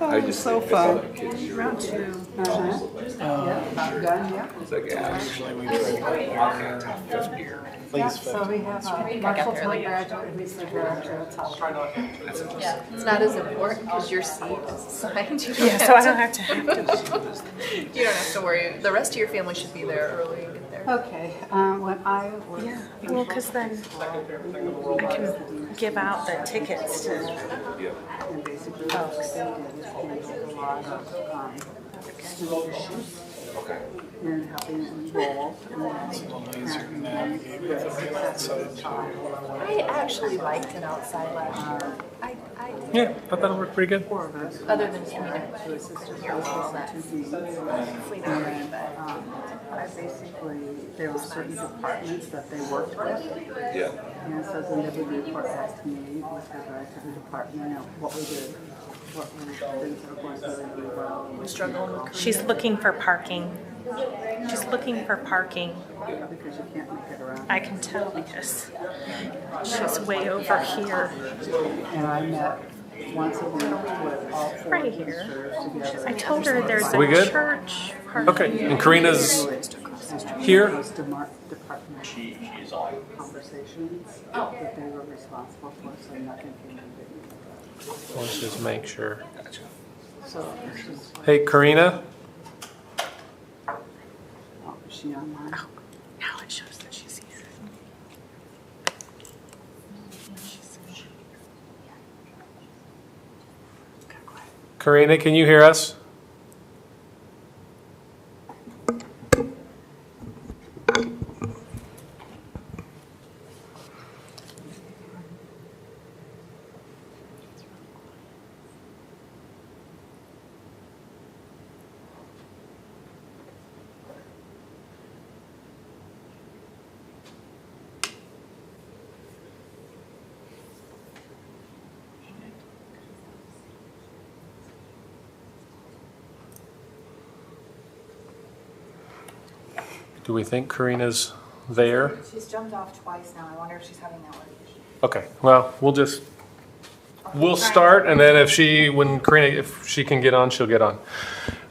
Oh, so fun. Round 2. Yeah, about done, yeah. It's like, yeah, Usually we try to get there fifth year. Yeah, please so we have a Marshalltown graduate, who's the director of television. Yeah, it's not as important because your seat is assigned. You don't Yeah, have so I to- don't have to. You don't have to worry. The rest of your family should be there early and get there. Okay, when I was. Yeah, well, because then I can give out the tickets to And basically what they did is handle a lot of leadership and helping enroll and I actually liked it outside last year. I did. Yeah, thought that'll work pretty good. four of us. Other than Two assistant your principals role, and two deans. And I basically, there were certain departments that they worked with. Yeah. And so then they would report back to me with regard to the department and what we did, what were things that were going really well. I'm struggling with She's looking for parking. She's looking for parking. Because you can't make it around. I can tell because she's way over here. And I met once a week with all four Right ministers here. together. I told her there's We a good? church. Okay, and Karina's here? Those department conversations that they were responsible for, so nothing came in between. Let's just make sure. So it's just, Hey, Karina? oh, is she online? Oh, now it shows that she sees it. Karina, can you hear us? Do we think Karina's there? She's jumped off twice now. I wonder if she's having network issues. Okay, well, we'll start, and then if she can get on, she'll get on.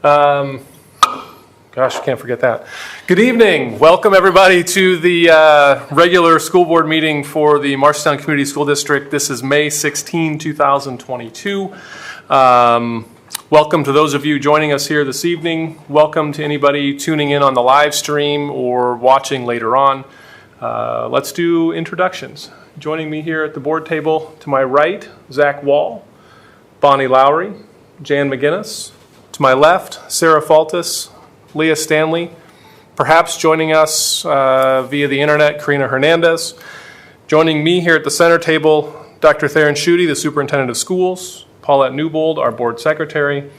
Gosh, I can't forget that. Good evening. Welcome, everybody, to the regular school board meeting for the Marshalltown Community School District. This is May 16, 2022. Welcome to those of you joining us here this evening. Welcome to anybody tuning in on the live stream or watching later on. Let's do introductions. Joining me here at the board table to my right, Zach Wall, Bonnie Lowry, Jan McGinnis. To my left, Sarah Faltis, Leah Stanley. Perhaps joining us via the internet, Karina Hernandez. Joining me here at the center table, Dr. Theron Schutte, the superintendent of schools. Paulette Newbold, our board secretary.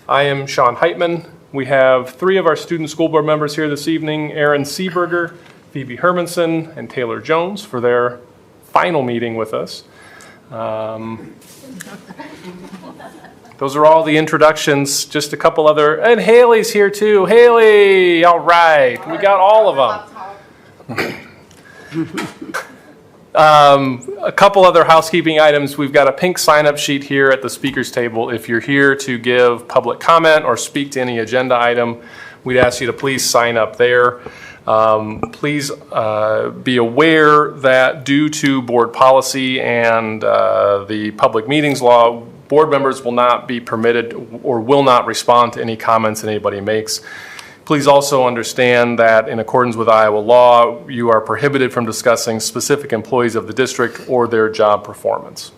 I am Sean Heitman. We have three of our student school board members here this evening, Aaron Seeberger, Phoebe Hermanson, and Taylor Jones for their final meeting with us. Those are all the introductions, just a couple other, and Haley's here too. Haley, all right, we got all of them. A couple other housekeeping items. We've got a pink sign-up sheet here at the speakers table. If you're here to give public comment or speak to any agenda item, we'd ask you to please sign up there. Please be aware that due to board policy and the public meetings law, board members will not be permitted or will not respond to any comments that anybody makes. Please also understand that in accordance with Iowa law, you are prohibited from discussing specific employees of the district or their job performance.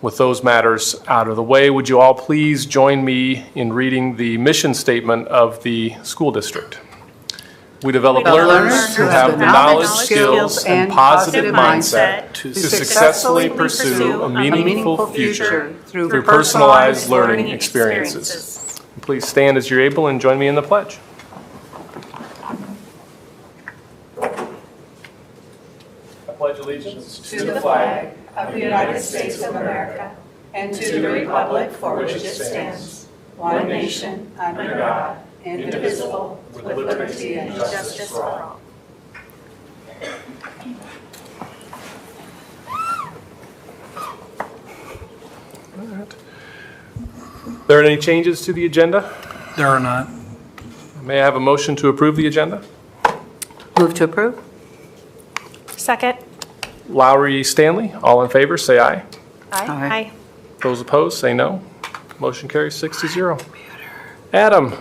With those matters out of the way, would you all please join me in reading the mission statement of the school district? We develop learners who have the knowledge, skills, and positive mindset to successfully pursue a meaningful future through personalized learning experiences. Please stand as you're able and join me in the pledge. I pledge allegiance To the flag of the United States of America and to the republic for which it stands, one nation, under God, indivisible, with liberty and justice for all. there any changes to the agenda? There are not. May I have a motion to approve the agenda? Move to approve? Second. Lowry, Stanley, all in favor, say aye. Aye. Those opposed, say no. Motion carries 6-0. Adam.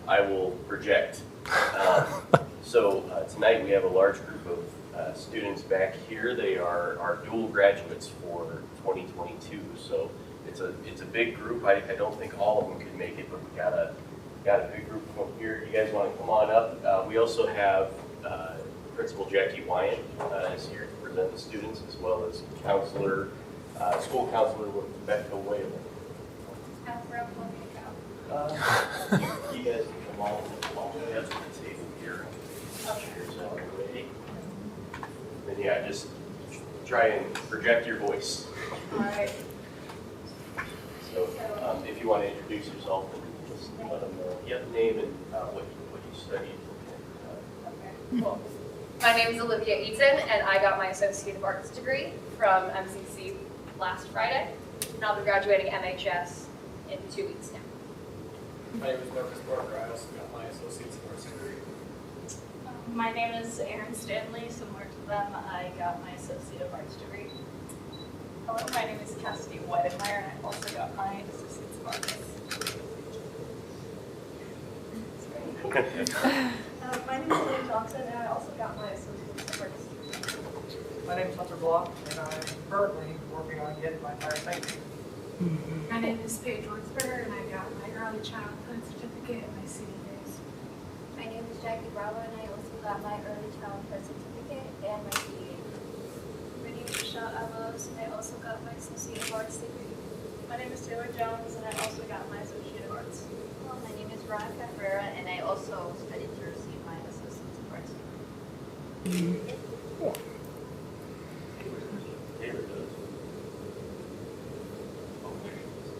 I will project. So tonight we have a large group of students back here. They are our dual graduates for 2022. So it's a big group. I don't think all of them could make it, but we got a big group from here. You guys want to come on up? We also have Principal Jackie Wyant is here to present the students, as well as counselor, school counselor Rebecca Whalen. You guys can come all the way up to the table here. Chairs out of the way. Then yeah, just try and project your voice. All right. So if you want to introduce yourself and just let them know your name and what you studied. Okay, cool. My name is Olivia Eaton, and I got my Associate of Arts degree from MCC last Friday. And I'll be graduating MHS in 2 weeks now. My name is Marcus Barker. I also got my Associate's in Arts degree. My name is Erin Stanley. Similar to them, I got my Associate of Arts degree. Hello, my name is Cassidy Weidenmeyer, and I also got my Associate's of Arts. My name is Lynn Johnson, and I also got my Associate's of Arts. My name is Hunter Block, and I'm currently working on getting my fire safety. My name is Paige Wordsberger, and I got my early childhood certificate and my CDAs. My name is Jackie Bravo, and I also got my early childhood certificate and my CDA. My name is Michelle Avalos, and I also got my Associate of Arts degree. My name is Taylor Jones, and I also got my Associate of Arts. Well, my name is Veronica Herrera, and I also studied to receive my Associate of Arts degree. Taylor does.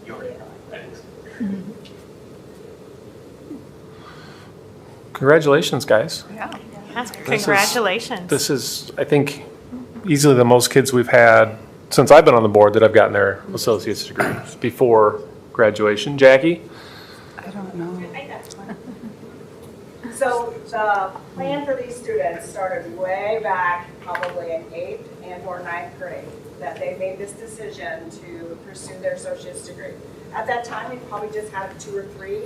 You already got it. Congratulations, guys. Yeah. Congratulations. This is, I think, easily the most kids we've had since I've been on the board that have gotten their associate's degrees before graduation. Jackie? I don't know. So the plan for these students started way back, probably in 8th and or 9th grade, that they made this decision to pursue their associate's degree. At that time, we probably just had 2 or 3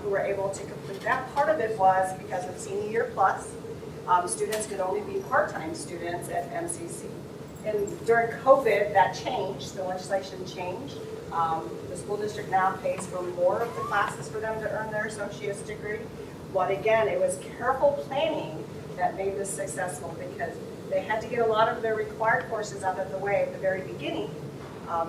who were able to complete that. Part of it was because of senior year plus, students could only be part-time students at MCC. And during COVID, that changed, the legislation changed. The school district now pays for more of the classes for them to earn their associate's degree. But again, it was careful planning that made this successful, because they had to get a lot of their required courses out of the way at the very beginning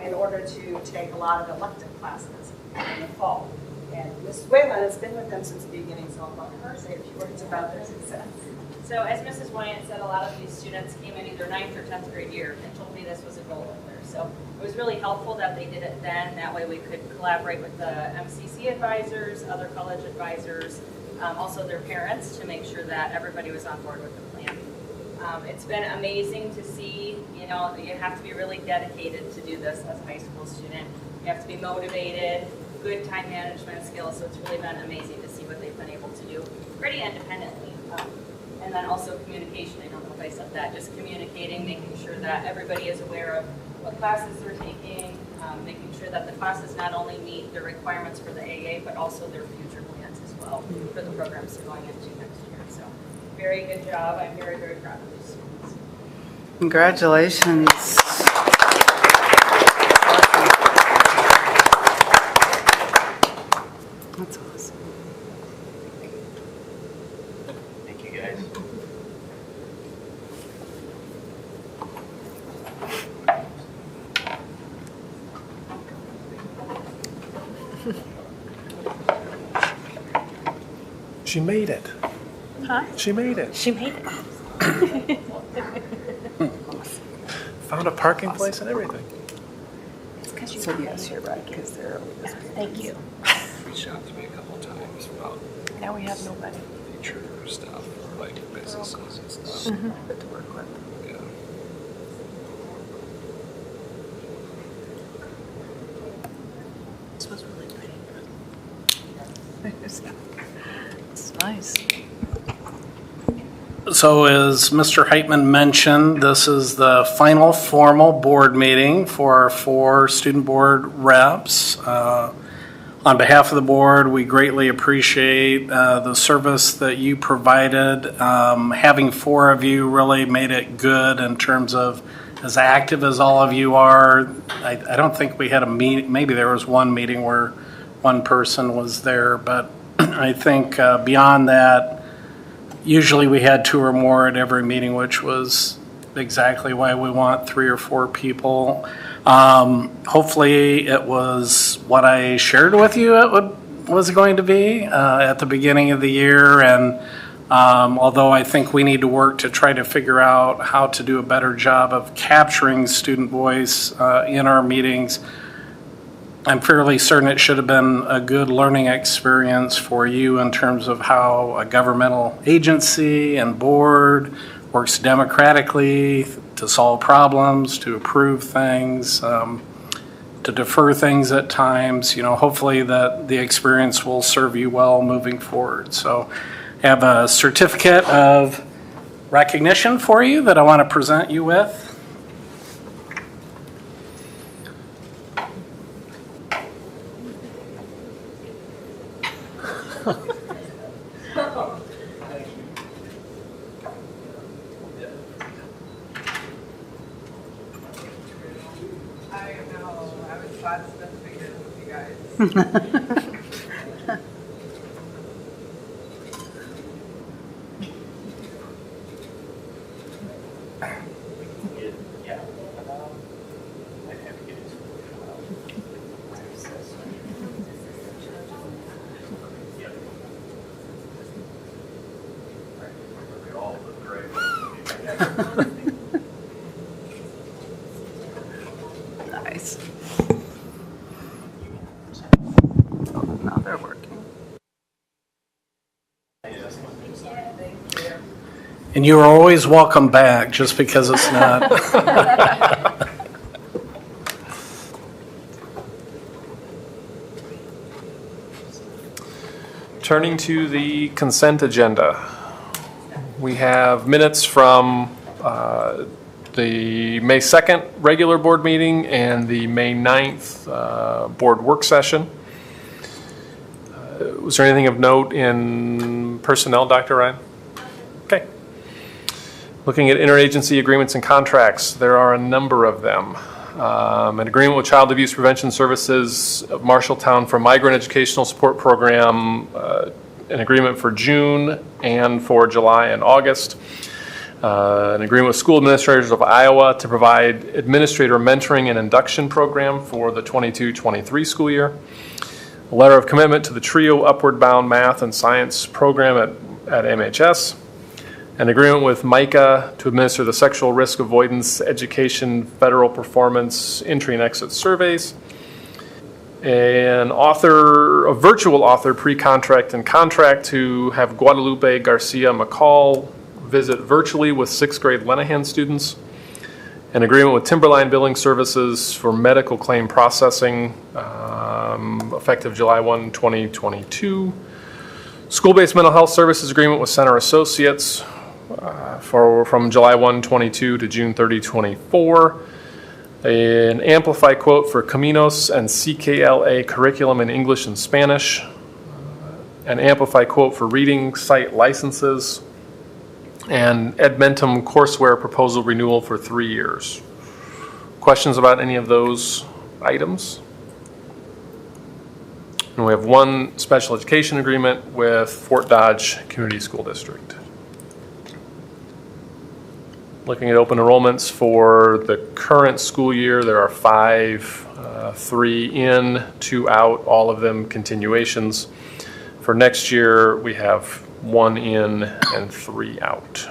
in order to take a lot of elective classes in the fall. And Ms. Whalen has been with them since the beginning, so I'll let her say a few words about their success. So as Mrs. Wyant said, a lot of these students came in either 9th or 10th grade year and told me this was a goal of theirs. So it was really helpful that they did it then. That way we could collaborate with the MCC advisors, other college advisors, also their parents, to make sure that everybody was on board with the plan. It's been amazing to see, you have to be really dedicated to do this as a high school student. You have to be motivated, good time management skills, so it's really been amazing to see what they've been able to do pretty independently. And then also communication, I don't know if I said that, just communicating, making sure that everybody is aware of what classes they're taking, making sure that the classes not only meet the requirements for the AA, but also their future plans as well for the programs they're going into next year. So very good job. I'm very, very proud of these students. Congratulations. That's awesome. Thank you, guys. She made it. Huh? She made it. She made it. Found a parking place and everything. So yes, you're right, because they're always. Thank you. Reached out to me a couple of times about Now we have nobody. teacher stuff, or like businesses and stuff. But to work with. Yeah. This was really pretty. It's nice. So as Mr. Heitman mentioned, this is the final formal board meeting for our 4 student board reps. On behalf of the board, we greatly appreciate the service that you provided. Having 4 of you really made it good in terms of as active as all of you are. I don't think we had a meeting, maybe there was one meeting where one person was there, but I think beyond that, usually we had 2 or more at every meeting, which was exactly why we want 3 or 4 people. Hopefully it was what I shared with you was going to be at the beginning of the year. And although I think we need to work to try to figure out how to do a better job of capturing student voice in our meetings, I'm fairly certain it should have been a good learning experience for you in terms of how a governmental agency and board works democratically to solve problems, to approve things, to defer things at times. You know, hopefully that the experience will serve you well moving forward. So I have a certificate of recognition for you that I want to present you with. I was glad to spend the weekend with you guys. Yeah. Nice. Now they're working. And you are always welcome back, just because it's not. Turning to the consent agenda, we have minutes from the May 2nd regular board meeting and the May 9th board work session. Was there anything of note in personnel, Dr. Ryan? Okay. Looking at interagency agreements and contracts, there are a number of them. An agreement with Child Abuse Prevention Services of Marshalltown for Migrant Educational Support Program, an agreement for June and for July and August. An agreement with School Administrators of Iowa to provide administrator mentoring and induction program for the 22-23 school year. A letter of commitment to the TRIO Upward Bound Math and Science program at MHS. An agreement with MICA to administer the Sexual Risk Avoidance Education Federal Performance Entry and Exit Surveys. A virtual author pre-contract and contract to have Guadalupe Garcia McCall visit virtually with 6th grade Lenahan students. An agreement with Timberline Billing Services for medical claim processing, effective July 1, 2022. School-based mental health services agreement with Center Associates from July 1, 22 to June 30, 24. An Amplify quote for Caminos and CKLA curriculum in English and Spanish. An Amplify quote for reading site licenses. And Edmentum courseware proposal renewal for 3 years. Questions about any of those items? And we have one special education agreement with Fort Dodge Community School District. Looking at open enrollments for the current school year, there are 5, 3 in, 2 out, all of them continuations. For next year, we have 1 in and 3 out.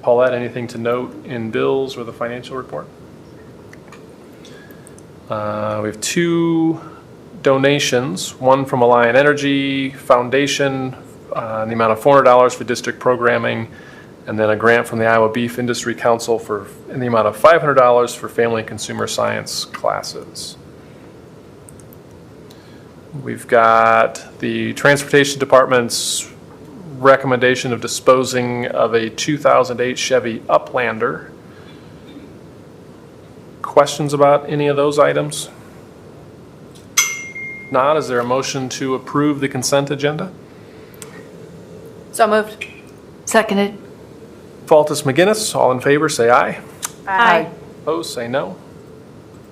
Paulette, anything to note in bills or the financial report? We have 2 donations, one from Alliant Energy Foundation in the amount of $400 for district programming, and then a grant from the Iowa Beef Industry Council in the amount of $500 for family and consumer science classes. We've got the Transportation Department's recommendation of disposing of a 2008 Chevy Uplander. Questions about any of those items? Not, is there a motion to approve the consent agenda? So moved. Seconded. Faltus McGinnis, all in favor, say aye. Aye. Opposed, say no.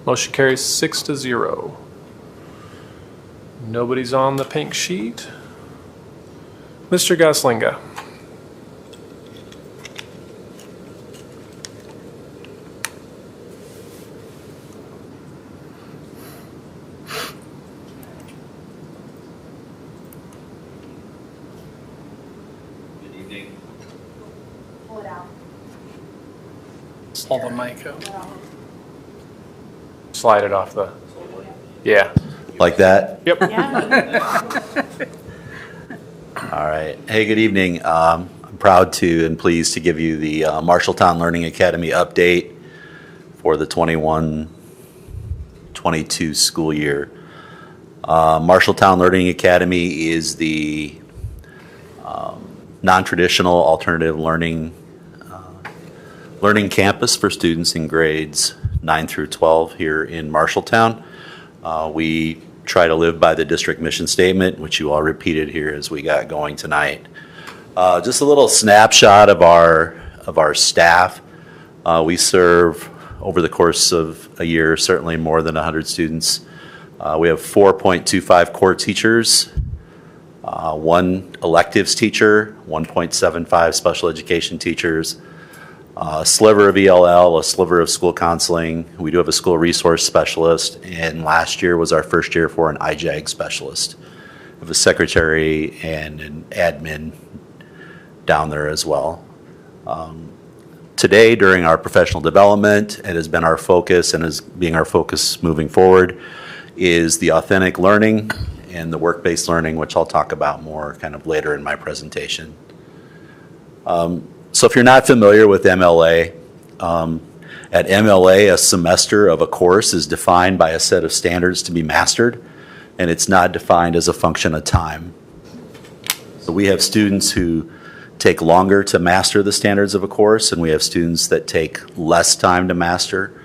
Motion carries 6-0. Nobody's on the pink sheet. Mr. Goslinga. Good evening. Pull it out. Hold the mic up. Slide it off the, yeah. Like that? Yep. All right. Hey, good evening. I'm proud to and pleased to give you the Marshalltown Learning Academy update for the 21-22 school year. Marshalltown Learning Academy is the non-traditional alternative learning campus for students in grades 9 through 12 here in Marshalltown. We try to live by the district mission statement, which you all repeated here as we got going tonight. Just a little snapshot of our staff. We serve over the course of a year certainly more than 100 students. We have 4.25 core teachers, 1 electives teacher, 1.75 special education teachers, a sliver of ELL, a sliver of school counseling. We do have a school resource specialist, and last year was our first year for an IJAG specialist. We have a secretary and an admin down there as well. Today, during our professional development, it has been our focus and is being our focus moving forward, is the authentic learning and the work-based learning, which I'll talk about more kind of later in my presentation. So if you're not familiar with MLA, at MLA, a semester of a course is defined by a set of standards to be mastered, and it's not defined as a function of time. So we have students who take longer to master the standards of a course, and we have students that take less time to master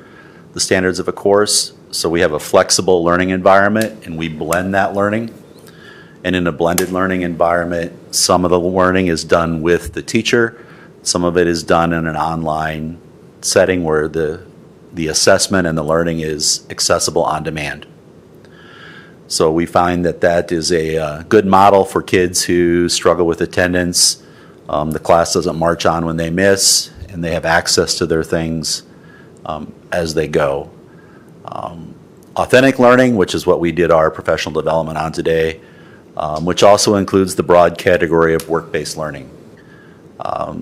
the standards of a course. So we have a flexible learning environment, and we blend that learning. And in a blended learning environment, some of the learning is done with the teacher, some of it is done in an online setting where the assessment and the learning is accessible on demand. So we find that that is a good model for kids who struggle with attendance. The class doesn't march on when they miss, and they have access to their things as they go. Authentic learning, which is what we did our professional development on today, which also includes the broad category of work-based learning.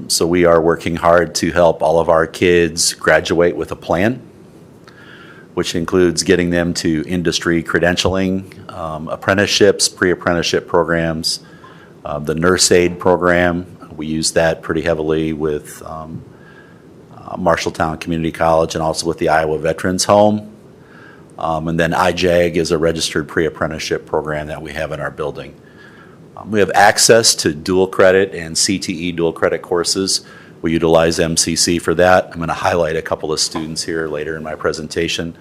So we are working hard to help all of our kids graduate with a plan, which includes getting them to industry credentialing, apprenticeships, pre-apprenticeship programs, the nurse aid program. We use that pretty heavily with Marshalltown Community College and also with the Iowa Veterans Home. And then IJAG is a registered pre-apprenticeship program that we have in our building. We have access to dual credit and CTE dual credit courses. We utilize MCC for that. I'm going to highlight a couple of students here later in my presentation.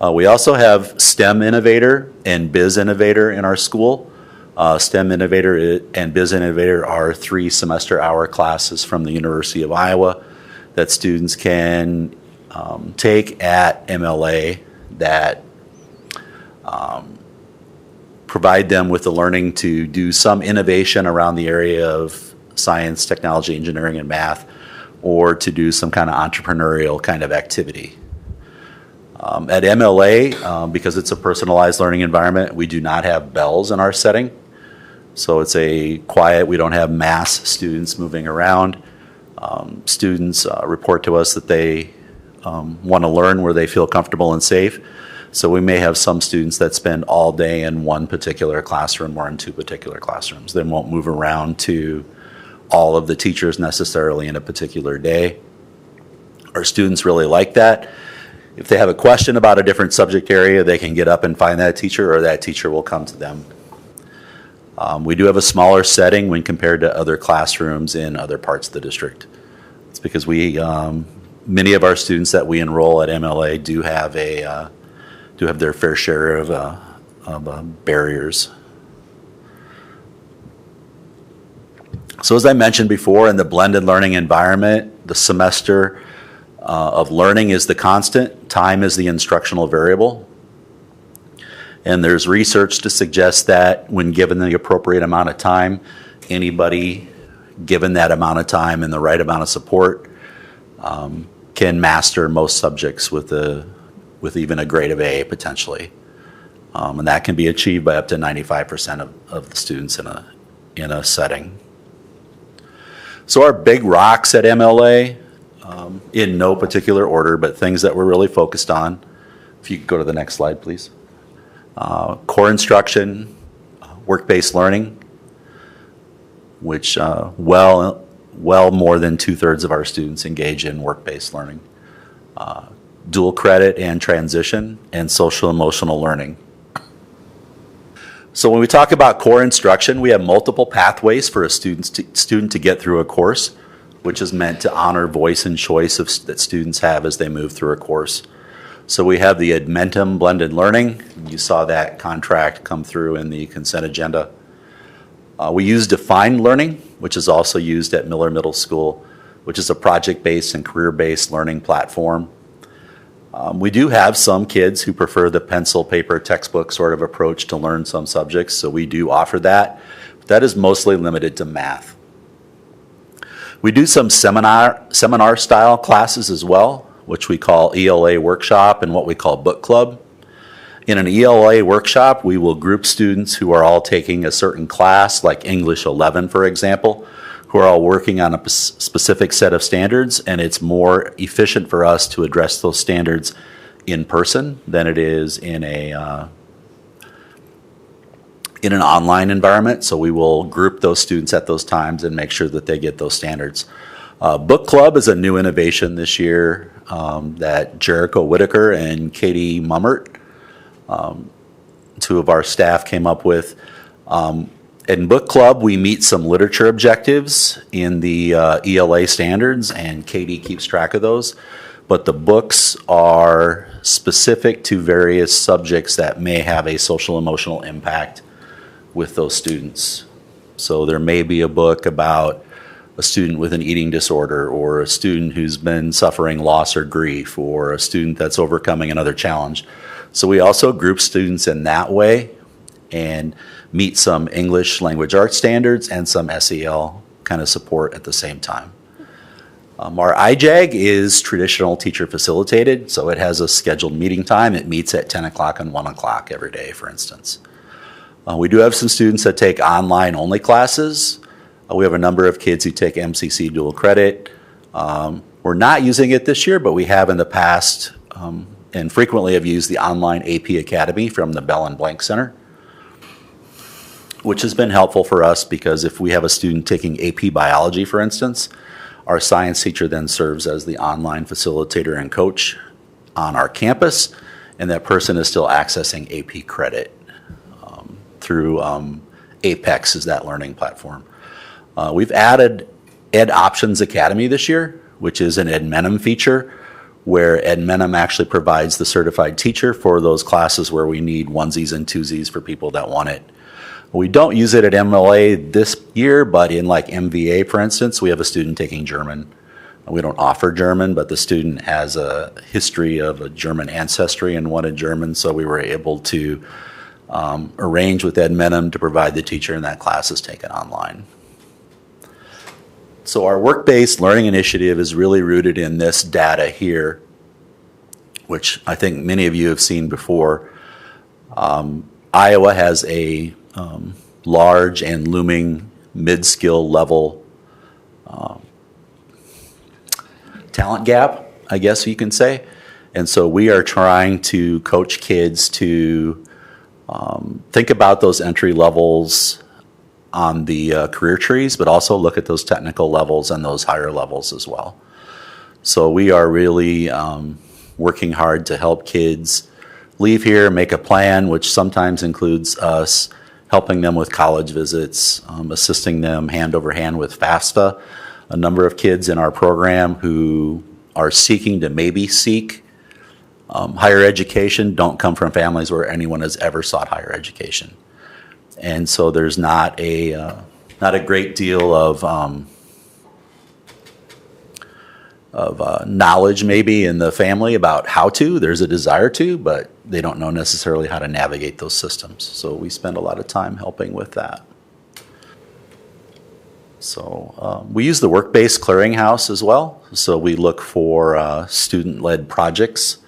We also have STEM Innovator and Biz Innovator in our school. STEM Innovator and Biz Innovator are 3 semester hour classes from the University of Iowa that students can take at MLA that provide them with the learning to do some innovation around the area of science, technology, engineering, and math, or to do some kind of entrepreneurial kind of activity. At MLA, because it's a personalized learning environment, we do not have bells in our setting. So it's a quiet, we don't have mass students moving around. Students report to us that they want to learn where they feel comfortable and safe. So we may have some students that spend all day in one particular classroom or in two particular classrooms. They won't move around to all of the teachers necessarily in a particular day. Our students really like that. If they have a question about a different subject area, they can get up and find that teacher, or that teacher will come to them. We do have a smaller setting when compared to other classrooms in other parts of the district. It's because many of our students that we enroll at MLA do have their fair share of barriers. So as I mentioned before, in the blended learning environment, the semester of learning is the constant, time is the instructional variable. And there's research to suggest that when given the appropriate amount of time, anybody given that amount of time and the right amount of support can master most subjects with even a grade of A potentially. And that can be achieved by up to 95% of the students in a setting. So our big rocks at MLA, in no particular order, but things that we're really focused on. If you could go to the next slide, please. Core instruction, work-based learning, which well more than 2/3 of our students engage in work-based learning. Dual credit and transition, and social emotional learning. So when we talk about core instruction, we have multiple pathways for a student to get through a course, which is meant to honor voice and choice that students have as they move through a course. So we have the Edmentum blended learning. You saw that contract come through in the consent agenda. We use defined learning, which is also used at Miller Middle School, which is a project-based and career-based learning platform. We do have some kids who prefer the pencil, paper, textbook sort of approach to learn some subjects, so we do offer that. But that is mostly limited to math. We do some seminar-style classes as well, which we call ELA workshop and what we call book club. In an ELA workshop, we will group students who are all taking a certain class, like English 11, for example, who are all working on a specific set of standards, and it's more efficient for us to address those standards in person than it is in an online environment. So we will group those students at those times and make sure that they get those standards. Book club is a new innovation this year that Jericho Whitaker and Katie Mummert, two of our staff, came up with. In book club, we meet some literature objectives in the ELA standards, and Katie keeps track of those. But the books are specific to various subjects that may have a social emotional impact with those students. So there may be a book about a student with an eating disorder, or a student who's been suffering loss or grief, or a student that's overcoming another challenge. So we also group students in that way and meet some English language arts standards and some SEL kind of support at the same time. Our IJAG is traditional teacher facilitated, so it has a scheduled meeting time. It meets at 10 o'clock and 1 o'clock every day, for instance. We do have some students that take online only classes. We have a number of kids who take MCC dual credit. We're not using it this year, but we have in the past and frequently have used the online AP Academy from the Bell and Blank Center, which has been helpful for us because if we have a student taking AP Biology, for instance, our science teacher then serves as the online facilitator and coach on our campus, and that person is still accessing AP credit through Apex is that learning platform. We've added Ed Options Academy this year, which is an Edmentum feature where Edmentum actually provides the certified teacher for those classes where we need onesies and twosies for people that want it. We don't use it at MLA this year, but in like MVA, for instance, we have a student taking German. We don't offer German, but the student has a history of a German ancestry and wanted German, so we were able to arrange with Edmentum to provide the teacher, and that class is taken online. So our work-based learning initiative is really rooted in this data here, which I think many of you have seen before. Iowa has a large and looming mid-skill level talent gap, I guess you can say. And so we are trying to coach kids to think about those entry levels on the career trees, but also look at those technical levels and those higher levels as well. So we are really working hard to help kids leave here, make a plan, which sometimes includes us helping them with college visits, assisting them hand over hand with FAFSA. A number of kids in our program who are seeking to maybe seek higher education don't come from families where anyone has ever sought higher education. And so there's not a great deal of knowledge maybe in the family about how to. There's a desire to, but they don't know necessarily how to navigate those systems. So we spend a lot of time helping with that. So we use the work-based clearinghouse as well. So we look for student-led projects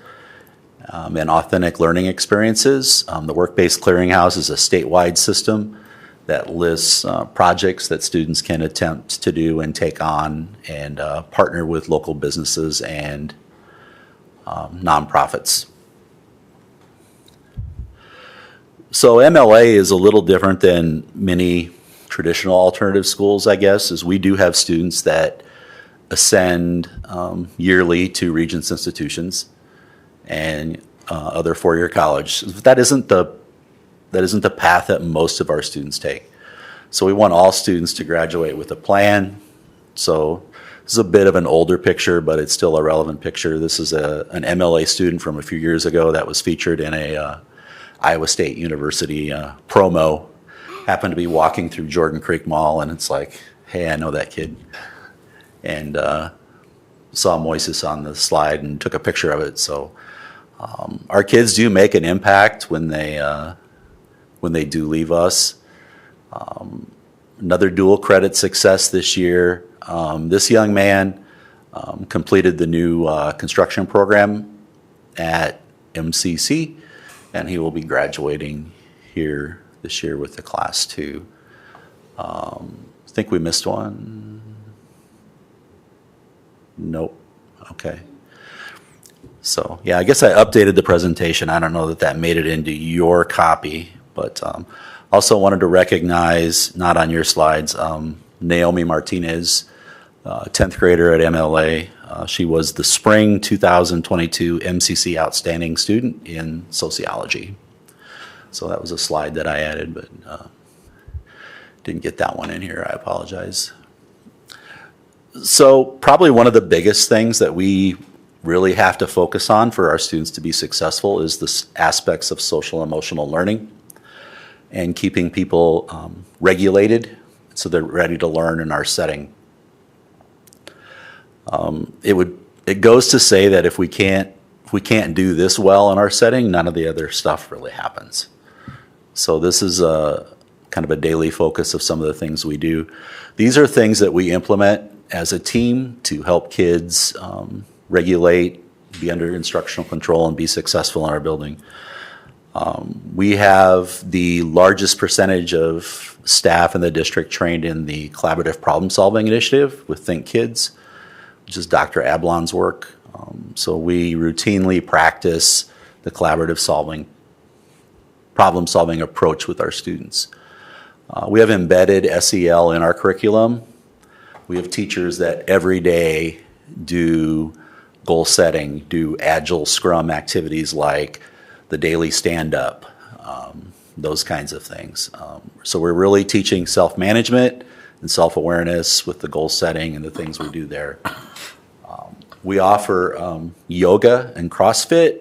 and authentic learning experiences. The work-based clearinghouse is a statewide system that lists projects that students can attempt to do and take on and partner with local businesses and nonprofits. So MLA is a little different than many traditional alternative schools, I guess, is we do have students that ascend yearly to Regents institutions and other four-year college. That isn't the path that most of our students take. So we want all students to graduate with a plan. So this is a bit of an older picture, but it's still a relevant picture. This is an MLA student from a few years ago that was featured in a Iowa State University promo. Happened to be walking through Jordan Creek Mall, and it's like, hey, I know that kid. And saw Moises on the slide and took a picture of it. So our kids do make an impact when they do leave us. Another dual credit success this year. This young man completed the new construction program at MCC, and he will be graduating here this year with the class 2. I think we missed one. Nope. Okay. So yeah, I guess I updated the presentation. I don't know that made it into your copy, but also wanted to recognize, not on your slides, Naomi Martinez, 10th grader at MLA. She was the spring 2022 MCC Outstanding Student in Sociology. So that was a slide that I added, but didn't get that one in here. I apologize. So probably one of the biggest things that we really have to focus on for our students to be successful is the aspects of social emotional learning and keeping people regulated so they're ready to learn in our setting. It goes to say that if we can't do this well in our setting, none of the other stuff really happens. So this is kind of a daily focus of some of the things we do. These are things that we implement as a team to help kids regulate, be under instructional control, and be successful in our building. We have the largest percentage of staff in the district trained in the Collaborative Problem Solving Initiative with Think Kids, which is Dr. Ablon's work. So we routinely practice the collaborative problem solving approach with our students. We have embedded SEL in our curriculum. We have teachers that every day do goal setting, do agile scrum activities like the daily stand-up, those kinds of things. So we're really teaching self-management and self-awareness with the goal setting and the things we do there. We offer yoga and CrossFit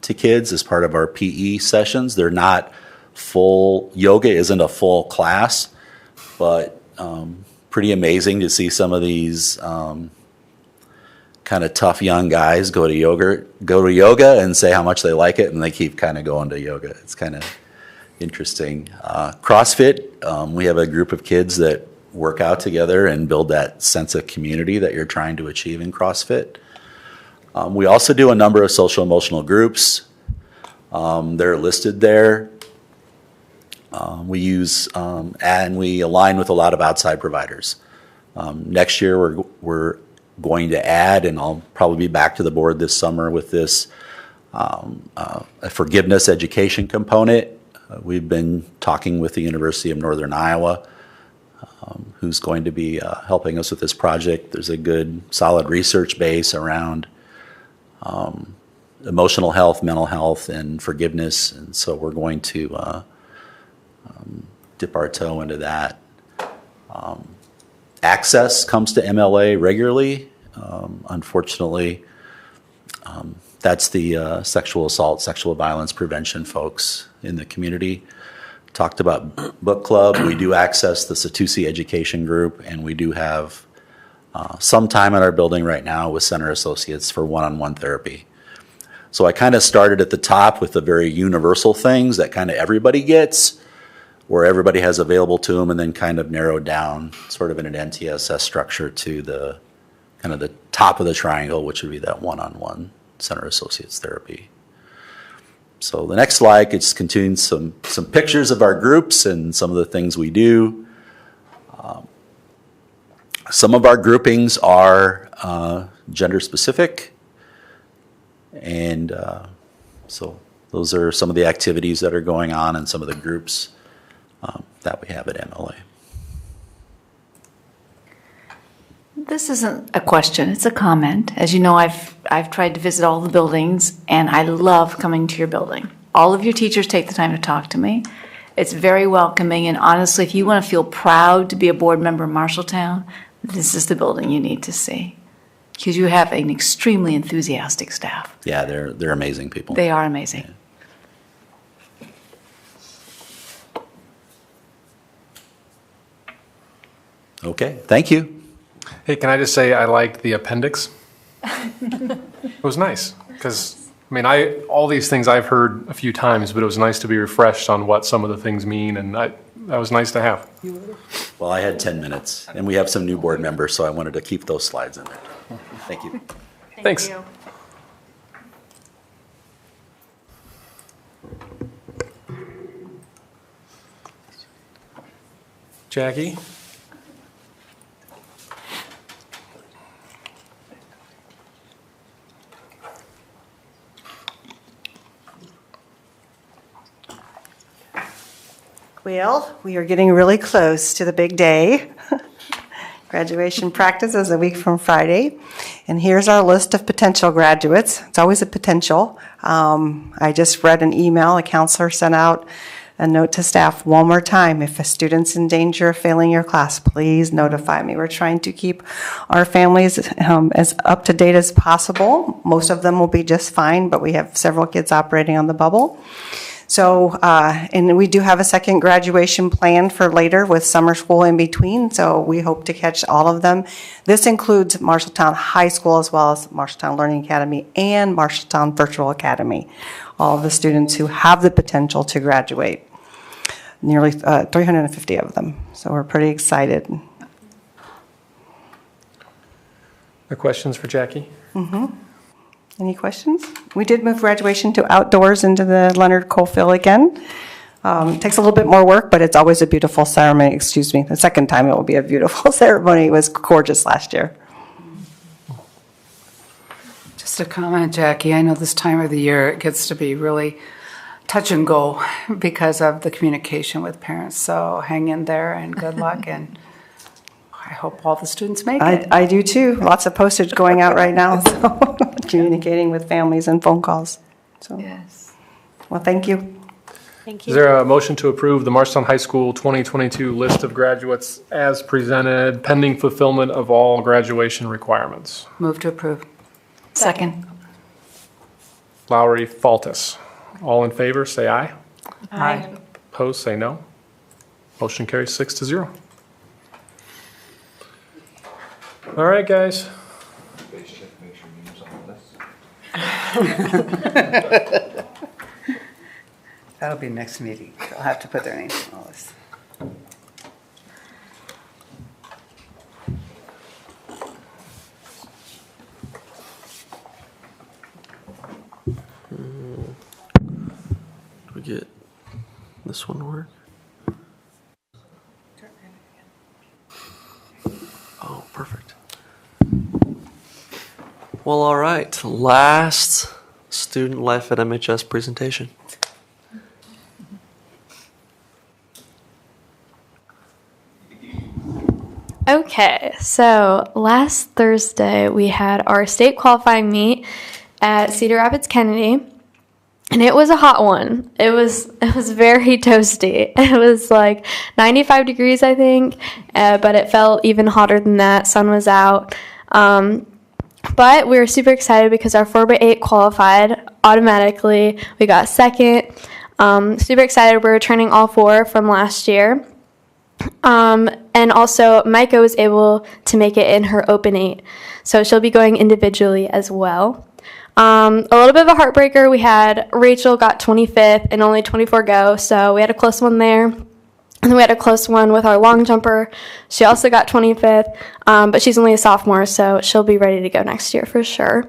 to kids as part of our PE sessions. They're not full, yoga isn't a full class, but pretty amazing to see some of these kind of tough young guys go to yoga and say how much they like it, and they keep kind of going to yoga. It's kind of interesting. CrossFit, we have a group of kids that work out together and build that sense of community that you're trying to achieve in CrossFit. We also do a number of social emotional groups. They're listed there. We use and we align with a lot of outside providers. Next year we're going to add, and I'll probably be back to the board this summer with this, a forgiveness education component. We've been talking with the University of Northern Iowa, who's going to be helping us with this project. There's a good, solid research base around emotional health, mental health, and forgiveness, and so we're going to dip our toe into that. Access comes to MLA regularly. Unfortunately, that's the sexual assault, sexual violence prevention folks in the community. Talked about book club. We do access the Satusi Education Group, and we do have some time in our building right now with center associates for one-on-one therapy. So I kind of started at the top with the very universal things that kind of everybody gets, where everybody has available to them, and then kind of narrowed down sort of in an NTSS structure to the kind of the top of the triangle, which would be that one-on-one center associates therapy. So the next slide just contains some pictures of our groups and some of the things we do. Some of our groupings are gender specific, and so those are some of the activities that are going on and some of the groups that we have at MLA. This isn't a question, it's a comment. As you know, I've tried to visit all the buildings, and I love coming to your building. All of your teachers take the time to talk to me. It's very welcoming, and honestly, if you want to feel proud to be a board member in Marshalltown, this is the building you need to see, because you have an extremely enthusiastic staff. Yeah, they're amazing people. They are amazing. Yeah. Okay, thank you. Hey, can I just say I liked the appendix? It was nice because, I mean, all these things I've heard a few times, but it was nice to be refreshed on what some of the things mean, and that was nice to have. Well, I had 10 minutes, and we have some new board members, so I wanted to keep those slides in there. Thank you. Thanks. You. Jackie? Well, we are getting really close to the big day. Graduation practice is a week from Friday. And here's our list of potential graduates. It's always a potential. I just read an email. A counselor sent out a note to staff one more time. If a student's in danger of failing your class, please notify me. We're trying to keep our families as up to date as possible. Most of them will be just fine, but we have several kids operating on the bubble. So, and we do have a second graduation planned for later with summer school in between, so we hope to catch all of them. This includes Marshalltown High School as well as Marshalltown Learning Academy and Marshalltown Virtual Academy. All of the students who have the potential to graduate. Nearly 350 of them, so we're pretty excited. The questions for Jackie? Mm-hmm. Any questions? We did move graduation to outdoors into the Leonard Cofield again. It takes a little bit more work, but it's always a beautiful ceremony. Excuse me, the second time it will be a beautiful ceremony. It was gorgeous last year. Just a comment, Jackie. I know this time of the year it gets to be really touch and go because of the communication with parents. So hang in there and good luck, and I hope all the students make it. I do too. Lots of postage going out right now, so communicating with families and phone calls. So, yes. Well, thank you. Thank Is you. there a motion to approve the Marshalltown High School 2022 list of graduates as presented, pending fulfillment of all graduation requirements? Move to approve. Second. Lowry, Faltis. All in favor, say aye. Aye. Opposed, say no. Motion carries 6-0. All right, guys. That'll be next meeting. I'll have to put their names on the list. Do we get this one to work? Oh, perfect. Well, all right. Last student life at MHS presentation. Okay, so last Thursday we had our state qualifying meet at Cedar Rapids Kennedy, and it was a hot one. It was very toasty. It was like 95 degrees, I think, but it felt even hotter than that. Sun was out. But we were super excited because our 4x8 qualified automatically. We got second. Super excited. We're returning all four from last year. And also, Micah was able to make it in her Open 8. So she'll be going individually as well. A little bit of a heartbreaker. We had Rachel got 25th and only 24 go. So we had a close one there. And then we had a close one with our long jumper. She also got 25th, but she's only a sophomore, so she'll be ready to go next year for sure.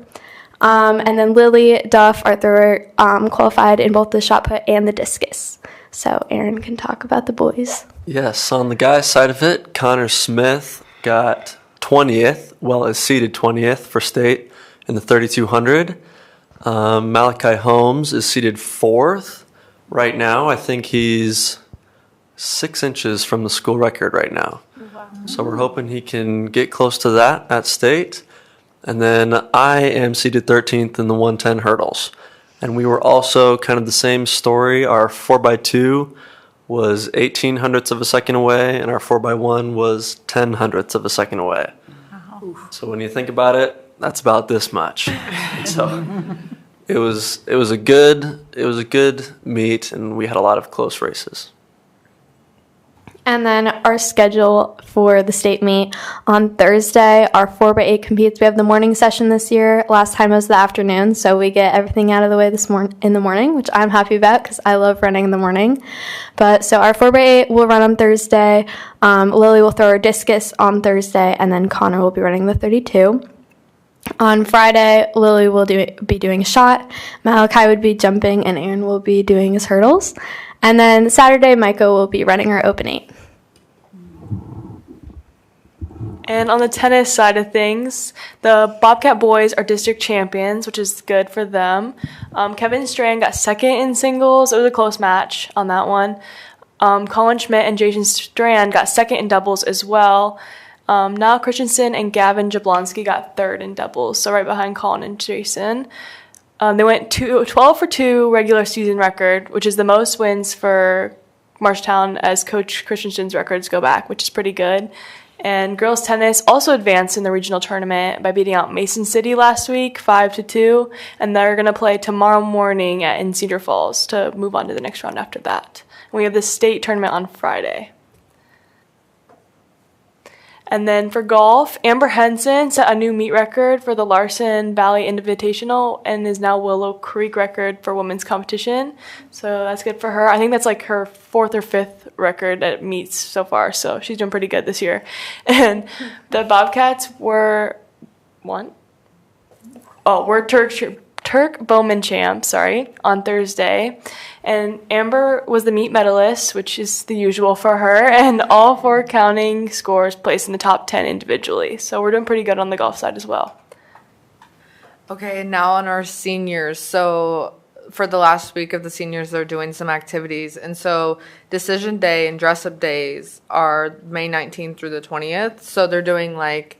And then Lily Duff, our thrower, qualified in both the shot put and the discus. So Aaron can talk about the boys. Yes, on the guys' side of it, Connor Smith got 20th, well, is seeded 20th for state in the 3200. Malachi Holmes is seeded 4th right now. I think he's 6 inches from the school record right now. Wow. So we're hoping he can get close to that at state. And then I am seeded 13th in the 110 hurdles. And we were also kind of the same story. Our 4x2 was 18 hundredths of a second away, and our 4x1 was 10 hundredths of a second away. Wow. So when you think about it, that's about this much. So it was a good meet, and we had a lot of close races. And then our schedule for the state meet on Thursday, our 4x8 competes. We have the morning session this year. Last time was the afternoon, so we get everything out of the way in the morning, which I'm happy about because I love running in the morning. But so our 4x8 will run on Thursday. Lily will throw her discus on Thursday, and then Connor will be running the 32. On Friday, Lily will be doing a shot. Malachi would be jumping, and Aaron will be doing his hurdles. And then Saturday, Micah will be running her Open 8. And on the tennis side of things, the Bobcat boys are district champions, which is good for them. Kevin Strand got second in singles. It was a close match on that one. Colin Schmidt and Jason Strand got second in doubles as well. Niall Christensen and Gavin Jablonski got third in doubles, so right behind Colin and Jason. They went 12 for 2 regular season record, which is the most wins for Marshalltown as Coach Christensen's records go back, which is pretty good. And girls tennis also advanced in the regional tournament by beating out Mason City last week, 5-2, and they're going to play tomorrow morning in Cedar Falls to move on to the next round after that. And we have the state tournament on Friday. And then for golf, Amber Henson set a new meet record for the Larson Valley Invitational and is now Willow Creek record for women's competition. So that's good for her. I think that's like her 4th or 5th record at meets so far. So she's doing pretty good this year. And the Bobcats were Turk Bowman champs, on Thursday. And Amber was the meet medalist, which is the usual for her, and all 4 counting scores placed in the top 10 individually. So we're doing pretty good on the golf side as well. Okay, now on our seniors. So for the last week of the seniors, they're doing some activities. And so decision day and dress-up days are May 19th through the 20th. So they're doing like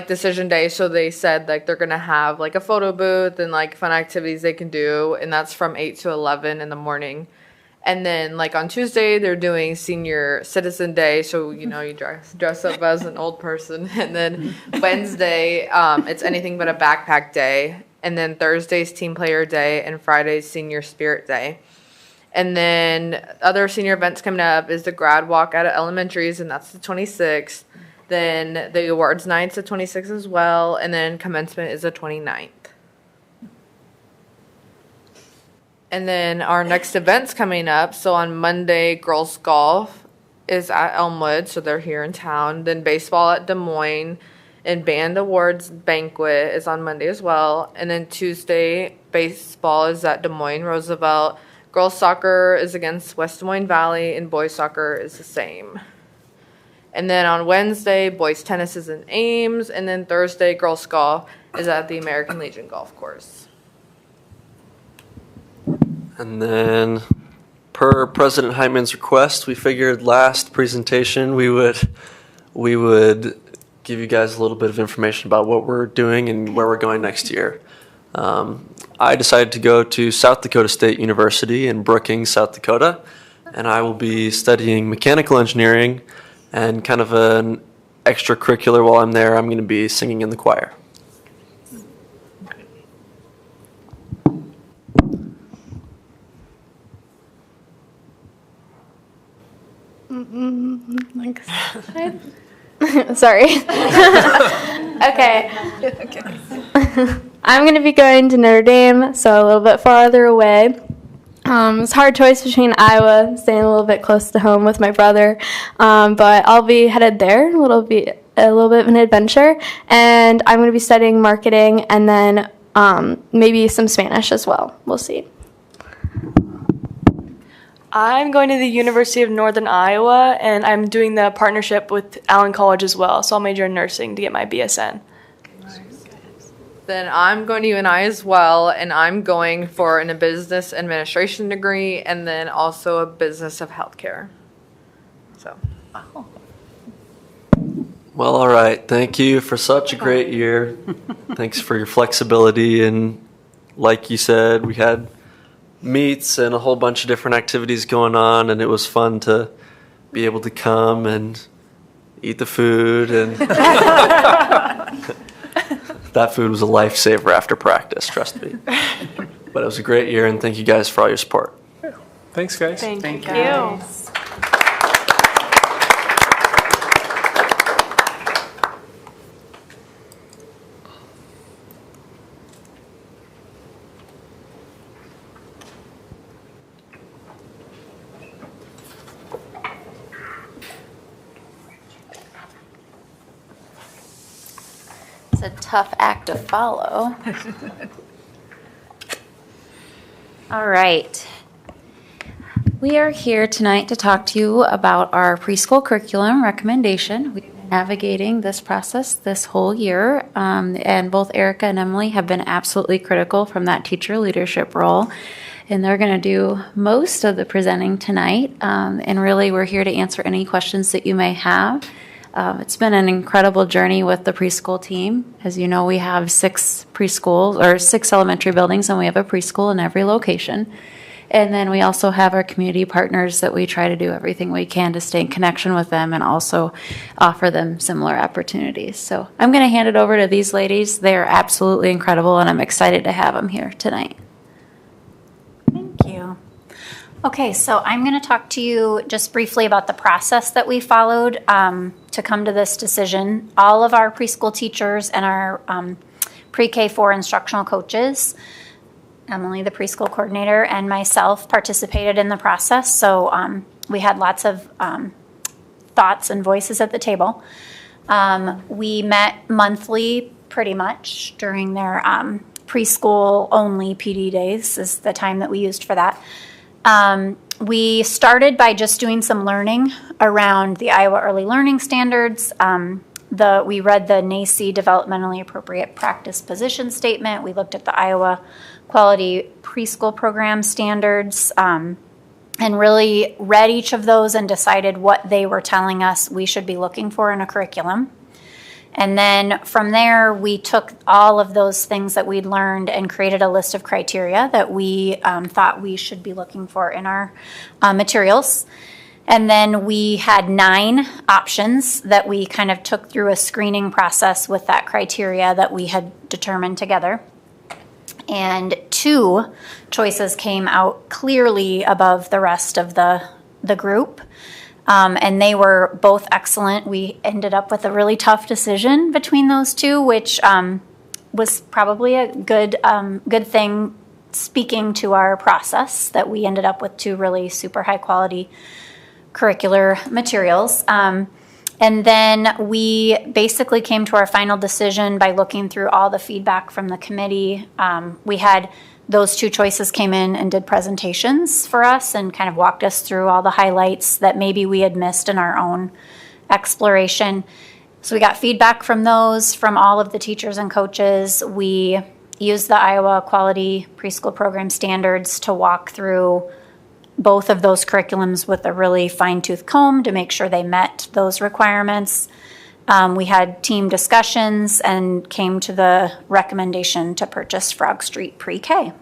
decision day, so they said like they're gonna have like a photo booth and like fun activities they can do, and that's from 8 to 11 in the morning. And then like on Tuesday they're doing senior citizen day, so you dress up as an old person. And then Wednesday it's anything but a backpack day, and then Thursday's team player day, and Friday's senior spirit day. And then other senior events coming up is the grad walk out of elementaries, and that's the 26th. Then the awards night's the 26th as well, and then commencement is the 29th. And then our next event's coming up. So on Monday, girls golf is at Elmwood, so they're here in town. Then baseball at Des Moines, and band awards banquet is on Monday as well. And then Tuesday, baseball is at Des Moines Roosevelt. Girls soccer is against West Des Moines Valley, and boys soccer is the same. And then on Wednesday, boys tennis is in Ames, and then Thursday, girls golf is at the American Legion Golf Course. And then, per President Hyman's request, we figured last presentation we would give you guys a little bit of information about what we're doing and where we're going next year. I decided to go to South Dakota State University in Brookings, South Dakota, and I will be studying mechanical engineering, and kind of an extracurricular while I'm there, I'm going to be singing in the choir. Sorry. Okay. I'm going to be going to Notre Dame, so a little bit farther away. It's a hard choice between Iowa, staying a little bit close to home with my brother, but I'll be headed there, a little bit of an adventure, and I'm going to be studying marketing and then maybe some Spanish as well. We'll see. I'm going to the University of Northern Iowa, and I'm doing the partnership with Allen College as well, so I'll major in nursing to get my BSN. Then I'm going to UNI as well, and I'm going for a business administration degree and then also a business of healthcare. So. Well, all right. Thank you for such a great year. Thanks for your flexibility. And like you said, we had meets and a whole bunch of different activities going on, and it was fun to be able to come and eat the food. And that food was a lifesaver after practice, trust me. But it was a great year, and thank you guys for all your support. Thanks, guys. Thank you. It's a tough act to follow. All right. We are here tonight to talk to you about our preschool curriculum recommendation. We've been navigating this process this whole year, and both Erica and Emily have been absolutely critical from that teacher leadership role. And they're going to do most of the presenting tonight. And really, we're here to answer any questions that you may have. It's been an incredible journey with the preschool team. As you know, we have 6 preschools or 6 elementary buildings, and we have a preschool in every location. And then we also have our community partners that we try to do everything we can to stay in connection with them and also offer them similar opportunities. So I'm going to hand it over to these ladies. They are absolutely incredible, and I'm excited to have them here tonight. Thank you. Okay, so I'm going to talk to you just briefly about the process that we followed to come to this decision. All of our preschool teachers and our pre-K4 instructional coaches, Emily, the preschool coordinator, and myself participated in the process. So we had lots of thoughts and voices at the table. We met monthly pretty much during their preschool only PD days is the time that we used for that. We started by just doing some learning around the Iowa Early Learning Standards. We read the NACE Developmentally Appropriate Practice Position Statement. We looked at the Iowa Quality Preschool Program Standards and really read each of those and decided what they were telling us we should be looking for in a curriculum. And then from there, we took all of those things that we'd learned and created a list of criteria that we thought we should be looking for in our materials. And then we had 9 options that we kind of took through a screening process with that criteria that we had determined together. And 2 choices came out clearly above the rest of the group. And they were both excellent. We ended up with a really tough decision between those 2, which was probably a good thing, speaking to our process, that we ended up with 2 really super high quality curricular materials. And then we basically came to our final decision by looking through all the feedback from the committee. We had those 2 choices came in and did presentations for us and kind of walked us through all the highlights that maybe we had missed in our own exploration. So we got feedback from those, from all of the teachers and coaches. We used the Iowa Quality Preschool Program Standards to walk through both of those curriculums with a really fine-tooth comb to make sure they met those requirements. We had team discussions and came to the recommendation to purchase Frog Street Pre-K.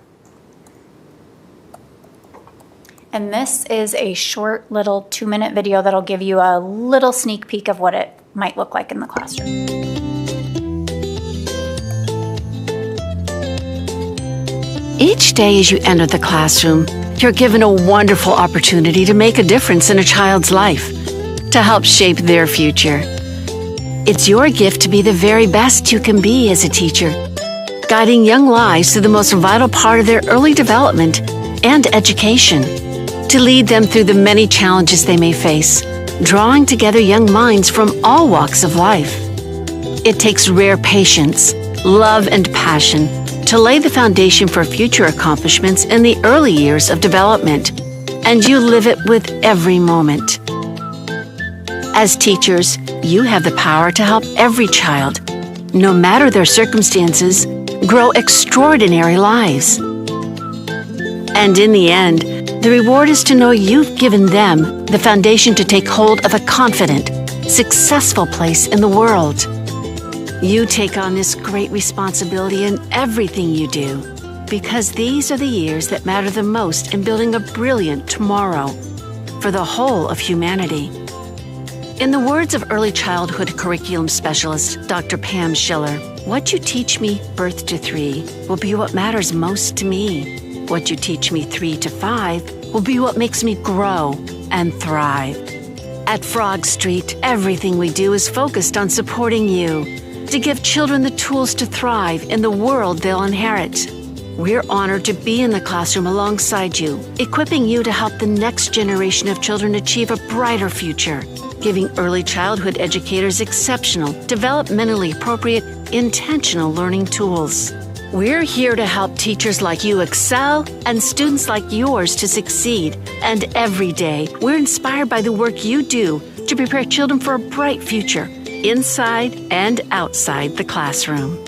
And this is a short little 2-minute video that'll give you a little sneak peek of what it might look like in the classroom. Each day as you enter the classroom, you're given a wonderful opportunity to make a difference in a child's life, to help shape their future. It's your gift to be the very best you can be as a teacher, guiding young lives through the most vital part of their early development and education, to lead them through the many challenges they may face, drawing together young minds from all walks of life. It takes rare patience, love, and passion to lay the foundation for future accomplishments in the early years of development, and you live it with every moment. As teachers, you have the power to help every child, no matter their circumstances, grow extraordinary lives. And in the end, the reward is to know you've given them the foundation to take hold of a confident, successful place in the world. You take on this great responsibility in everything you do, because these are the years that matter the most in building a brilliant tomorrow for the whole of humanity. In the words of early childhood curriculum specialist Dr. Pam Schiller, what you teach me birth to 3 will be what matters most to me. What you teach me 3 to 5 will be what makes me grow and thrive. At Frog Street, everything we do is focused on supporting you, to give children the tools to thrive in the world they'll inherit. We're honored to be in the classroom alongside you, equipping you to help the next generation of children achieve a brighter future, giving early childhood educators exceptional, developmentally appropriate, intentional learning tools. We're here to help teachers like you excel and students like yours to succeed. And every day, we're inspired by the work you do to prepare children for a bright future, inside and outside the classroom.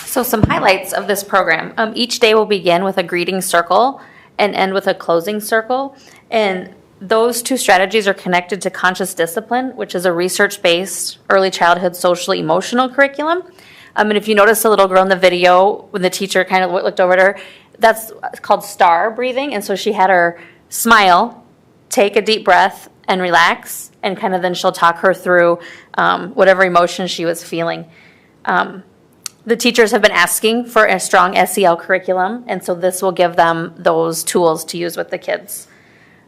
So some highlights of this program. Each day will begin with a greeting circle and end with a closing circle. And those two strategies are connected to conscious discipline, which is a research-based early childhood social emotional curriculum. And if you notice the little girl in the video, when the teacher kind of looked over at her, that's called star breathing. And so she had her smile, take a deep breath, and relax. And kind of then she'll talk her through whatever emotion she was feeling. The teachers have been asking for a strong SEL curriculum, and so this will give them those tools to use with the kids.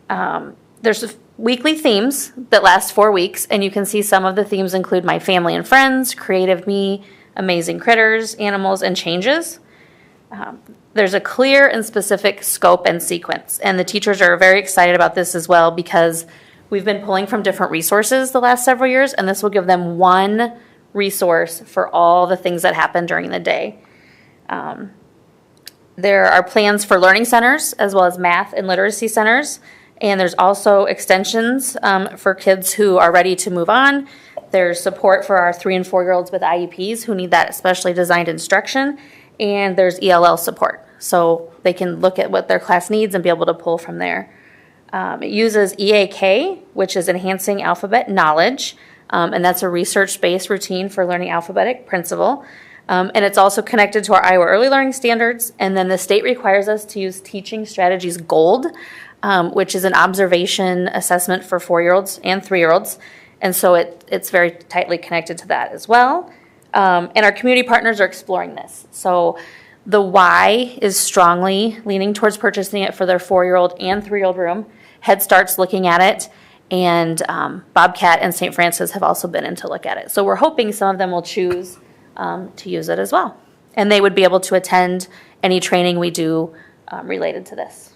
There's weekly themes that last 4 weeks, and you can see some of the themes include My Family and Friends, Creative Me, Amazing Critters, Animals, and Changes. There's a clear and specific scope and sequence, and the teachers are very excited about this as well because we've been pulling from different resources the last several years, and this will give them one resource for all the things that happen during the day. There are plans for learning centers as well as math and literacy centers, and there's also extensions for kids who are ready to move on. There's support for our 3 and 4-year-olds with IEPs who need that specially designed instruction, and there's ELL support, so they can look at what their class needs and be able to pull from there. It uses EAK, which is Enhancing Alphabet Knowledge, and that's a research-based routine for learning alphabetic principle. And it's also connected to our Iowa Early Learning Standards. And then the state requires us to use Teaching Strategies Gold, which is an observation assessment for 4-year-olds and 3-year-olds. And so it's very tightly connected to that as well. And our community partners are exploring this. So the Y is strongly leaning towards purchasing it for their 4-year-old and 3-year-old room. Head Start's looking at it. And Bobcat and St. Francis have also been in to look at it. So we're hoping some of them will choose to use it as well. And they would be able to attend any training we do related to this.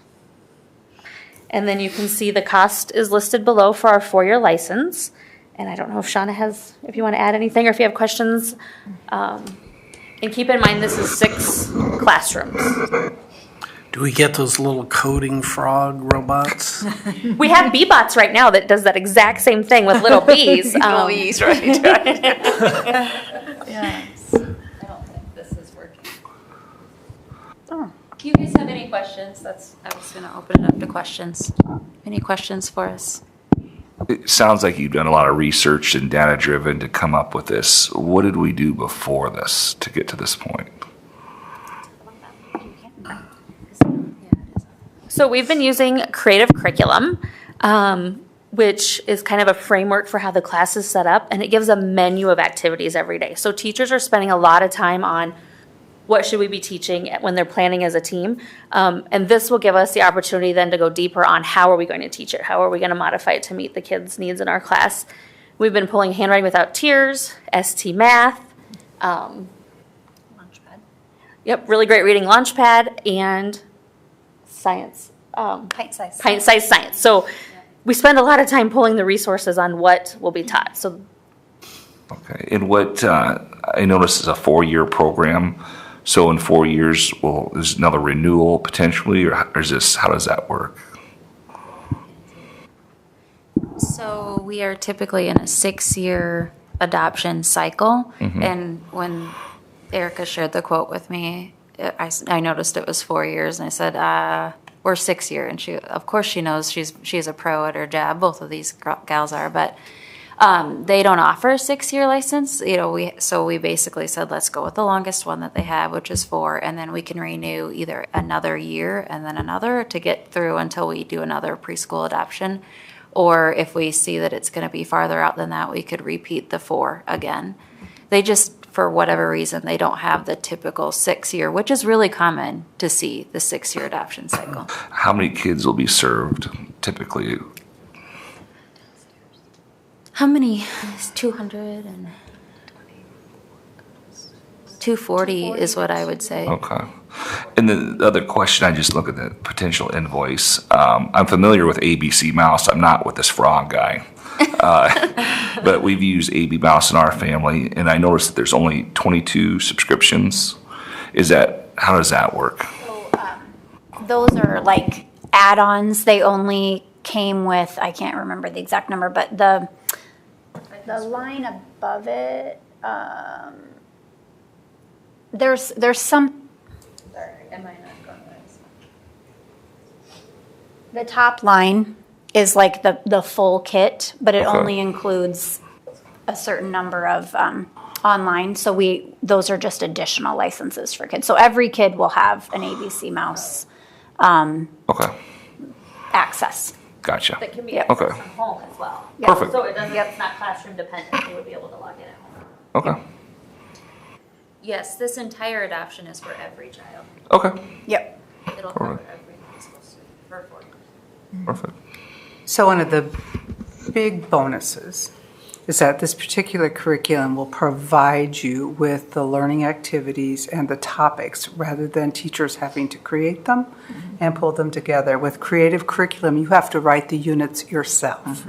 And then you can see the cost is listed below for our 4-year license. And I don't know if Shauna has, if you want to add anything or if you have questions. And keep in mind, this is 6 classrooms. Do we get those little coding frog robots? We have bee-bots right now that does that exact same thing with little bees. Little bees, right. Yes. I don't think this is working. Do you guys have any questions? I was going to open it up to questions. Any questions for us? It sounds like you've done a lot of research and data driven to come up with this. What did we do before this to get to this point? So we've been using creative curriculum, which is kind of a framework for how the class is set up, and it gives a menu of activities every day. So teachers are spending a lot of time on what should we be teaching when they're planning as a team. And this will give us the opportunity then to go deeper on how are we going to teach it? How are we going to modify it to meet the kids' needs in our class? We've been pulling Handwriting Without Tears, ST Math. Launchpad. Yep, really great reading Launchpad and science. Pint-sized science. So we spend a lot of time pulling the resources on what will be taught. So Okay. And what I noticed is a 4-year program. So in 4 years, there's another renewal potentially, or is this, how does that work? So we are typically in a 6-year adoption cycle. Mhm. And when Erica shared the quote with me, I noticed it was 4 years, and I said, we're 6 year. And she, of course she knows she's a pro at her job. Both of these gals are, but they don't offer a 6-year license. So we basically said, let's go with the longest one that they have, which is 4, and then we can renew either another year and then another to get through until we do another preschool adoption. Or if we see that it's going to be farther out than that, we could repeat the 4 again. They just, for whatever reason, they don't have the typical 6-year, which is really common to see, the 6-year adoption cycle. How many kids will be served typically? How many? 200 and 240 is what I would say. Okay. And the other question, I just look at the potential invoice. I'm familiar with ABC Mouse. I'm not with this frog guy. But we've used AB Mouse in our family, and I noticed that there's only 22 subscriptions. How does that work? So, those are like add-ons. They only came with, I can't remember the exact number, but the line above it, there's some. sorry, am I not going this? The top line is like the full kit, but it Okay. only includes a certain number of online. So those are just additional licenses for kids. So every kid will have an ABC Mouse Okay. access. Gotcha. That can be Yep. accessed Okay. from home as well. Perfect. So it doesn't, it's not classroom dependent. They would be able to log in at home. Okay. Yes, this entire adoption is for every child. Okay. Yep. It'll All cover right. every preschool student for 4 years. Perfect. So one of the big bonuses is that this particular curriculum will provide you with the learning activities and the topics rather than teachers having to create them and pull them together. With creative curriculum, you have to write the units yourself.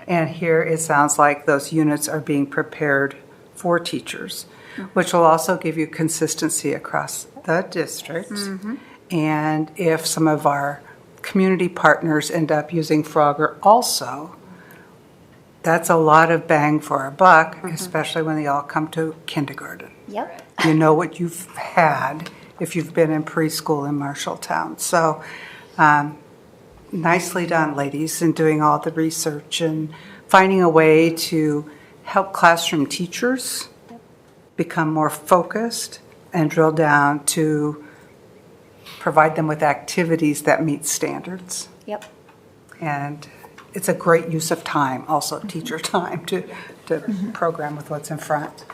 And here it sounds like those units are being prepared for teachers, which will also give you consistency across the district. And if some of our community partners end up using Frogger also, that's a lot of bang for our buck, especially when they all come to kindergarten. Yep. You know what you've had if you've been in preschool in Marshalltown. So nicely done, ladies, in doing all the research and finding a way to help classroom teachers become more focused and drill down to provide them with activities that meet standards. Yep. And it's a great use of time, also teacher time, to program with what's in front.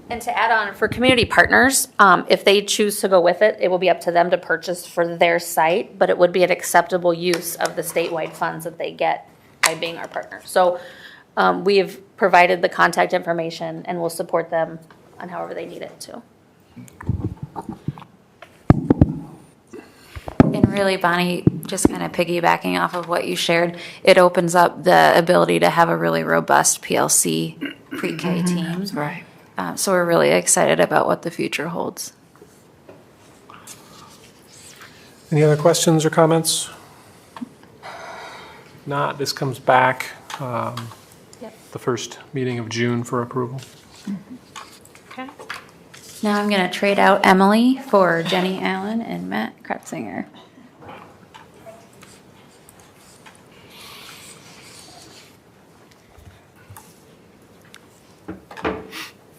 And to add on, for community partners, if they choose to go with it, it will be up to them to purchase for their site, but it would be an acceptable use of the statewide funds that they get by being our partner. So we have provided the contact information and we'll support them on however they need it to. And really, Bonnie, just kind of piggybacking off of what you shared, it opens up the ability to have a really robust PLC pre-K team. Right. So we're really excited about what the future holds. Any other questions or comments? Not, this comes back the first meeting of June for approval. Okay. Now I'm going to trade out Emily for Jenny Allen and Matt Kretzinger.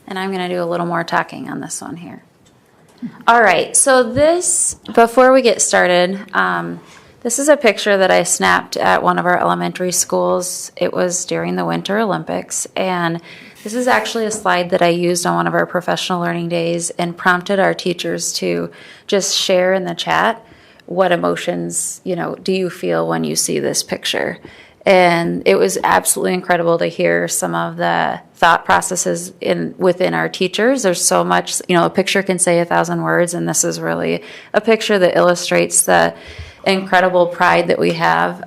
And I'm going to do a little more talking on this one here. All right, so this, before we get started, this is a picture that I snapped at one of our elementary schools. It was during the Winter Olympics, and this is actually a slide that I used on one of our professional learning days and prompted our teachers to just share in the chat what emotions, do you feel when you see this picture? And it was absolutely incredible to hear some of the thought processes within our teachers. There's so much, a picture can say 1,000 words, and this is really a picture that illustrates the incredible pride that we have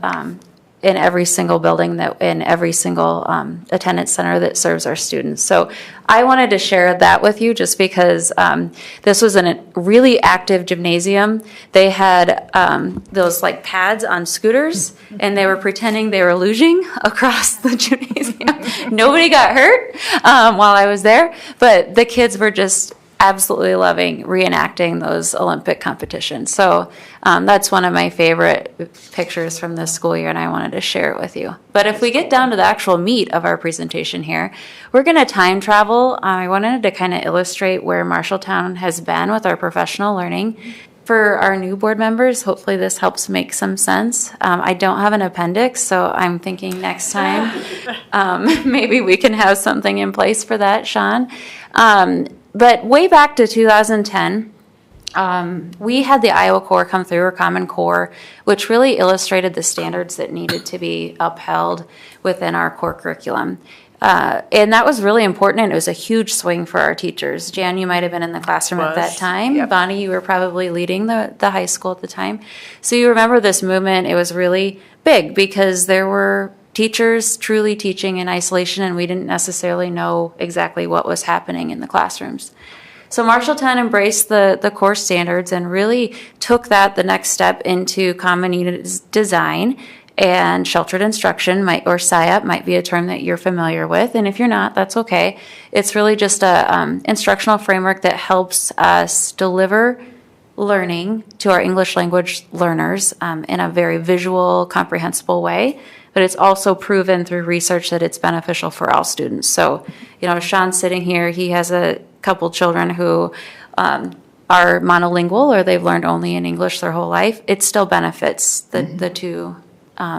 in every single building, in every single attendance center that serves our students. So I wanted to share that with you just because this was a really active gymnasium. They had those like pads on scooters, and they were pretending they were luging across the gymnasium. Nobody got hurt while I was there, but the kids were just absolutely loving reenacting those Olympic competitions. So that's one of my favorite pictures from this school year, and I wanted to share it with you. But if we get down to the actual meat of our presentation here, we're going to time travel. I wanted to kind of illustrate where Marshalltown has been with our professional learning. For our new board members, hopefully this helps make some sense. I don't have an appendix, so I'm thinking next time maybe we can have something in place for that, Sean. But way back to 2010, we had the Iowa Core come through, or Common Core, which really illustrated the standards that needed to be upheld within our core curriculum. And that was really important, and it was a huge swing for our teachers. Jan, you might have been in the classroom at that time. Yep. Bonnie, you were probably leading the high school at the time. So you remember this movement. It was really big because there were teachers truly teaching in isolation, and we didn't necessarily know exactly what was happening in the classrooms. So Marshalltown embraced the core standards and really took that the next step into common unit design, and sheltered instruction, or SIAP, might be a term that you're familiar with, and if you're not, that's okay. It's really just a instructional framework that helps us deliver learning to our English language learners in a very visual, comprehensible way. But it's also proven through research that it's beneficial for all students. So, Sean's sitting here, he has a couple children who are monolingual, or they've learned only in English their whole life. It still benefits the two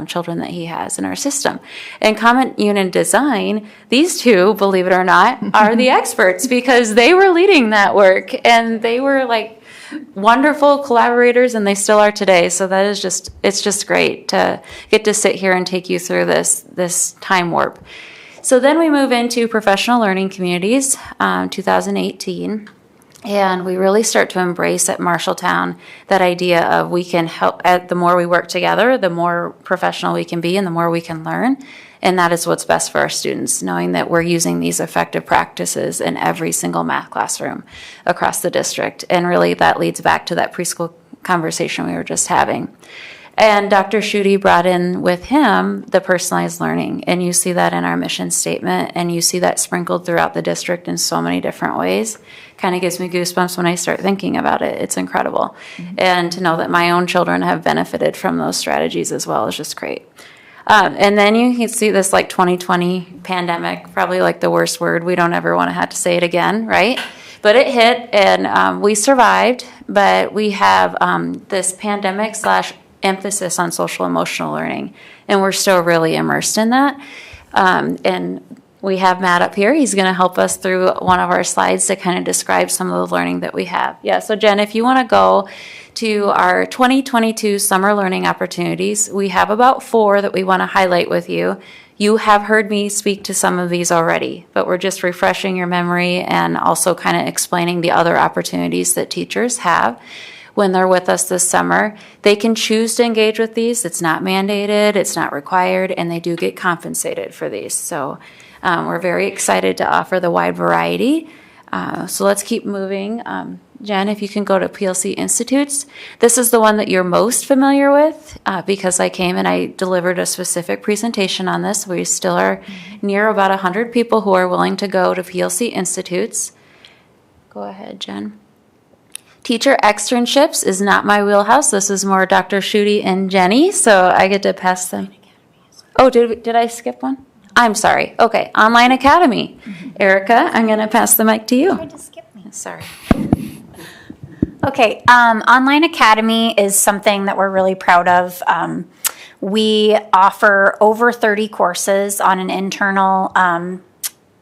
children that he has in our system. And common unit design, these two, believe it or not, are the experts because they were leading that work, and they were like wonderful collaborators, and they still are today. So that is it's just great to get to sit here and take you through this time warp. So then we move into professional learning communities, 2018. And we really start to embrace at Marshalltown that idea of we can help, the more we work together, the more professional we can be and the more we can learn. And that is what's best for our students, knowing that we're using these effective practices in every single math classroom across the district. And really that leads back to that preschool conversation we were just having. And Dr. Schutte brought in with him the personalized learning. And you see that in our mission statement, and you see that sprinkled throughout the district in so many different ways. Kind of gives me goosebumps when I start thinking about it. It's incredible. And to know that my own children have benefited from those strategies as well is just great. And then you can see this like 2020 pandemic, probably like the worst word. We don't ever want to have to say it again, right? But it hit, and we survived. But we have this pandemic / emphasis on social emotional learning, and we're still really immersed in that. And we have Matt up here. He's going to help us through one of our slides to kind of describe some of the learning that we have. Yeah, so Jen, if you want to go to our 2022 summer learning opportunities, we have about 4 that we want to highlight with you. You have heard me speak to some of these already, but we're just refreshing your memory and also kind of explaining the other opportunities that teachers have. when they're with us this summer. They can choose to engage with these. It's not mandated, it's not required, and they do get compensated for these. So we're very excited to offer the wide variety. So let's keep moving. Jen, if you can go to PLC Institutes. This is the one that you're most familiar with because I came and I delivered a specific presentation on this. We still are near about 100 people who are willing to go to PLC Institutes. Go ahead, Jen. Teacher externships is not my wheelhouse. This is more Dr. Schutte and Jenny, so I get to pass them. Oh, did I skip one? I'm sorry. Okay, Online Academy. Erica, I'm going to pass the mic to you. Tried to skip me. Sorry. Okay, Online Academy is something that we're really proud of. We offer over 30 courses on an internal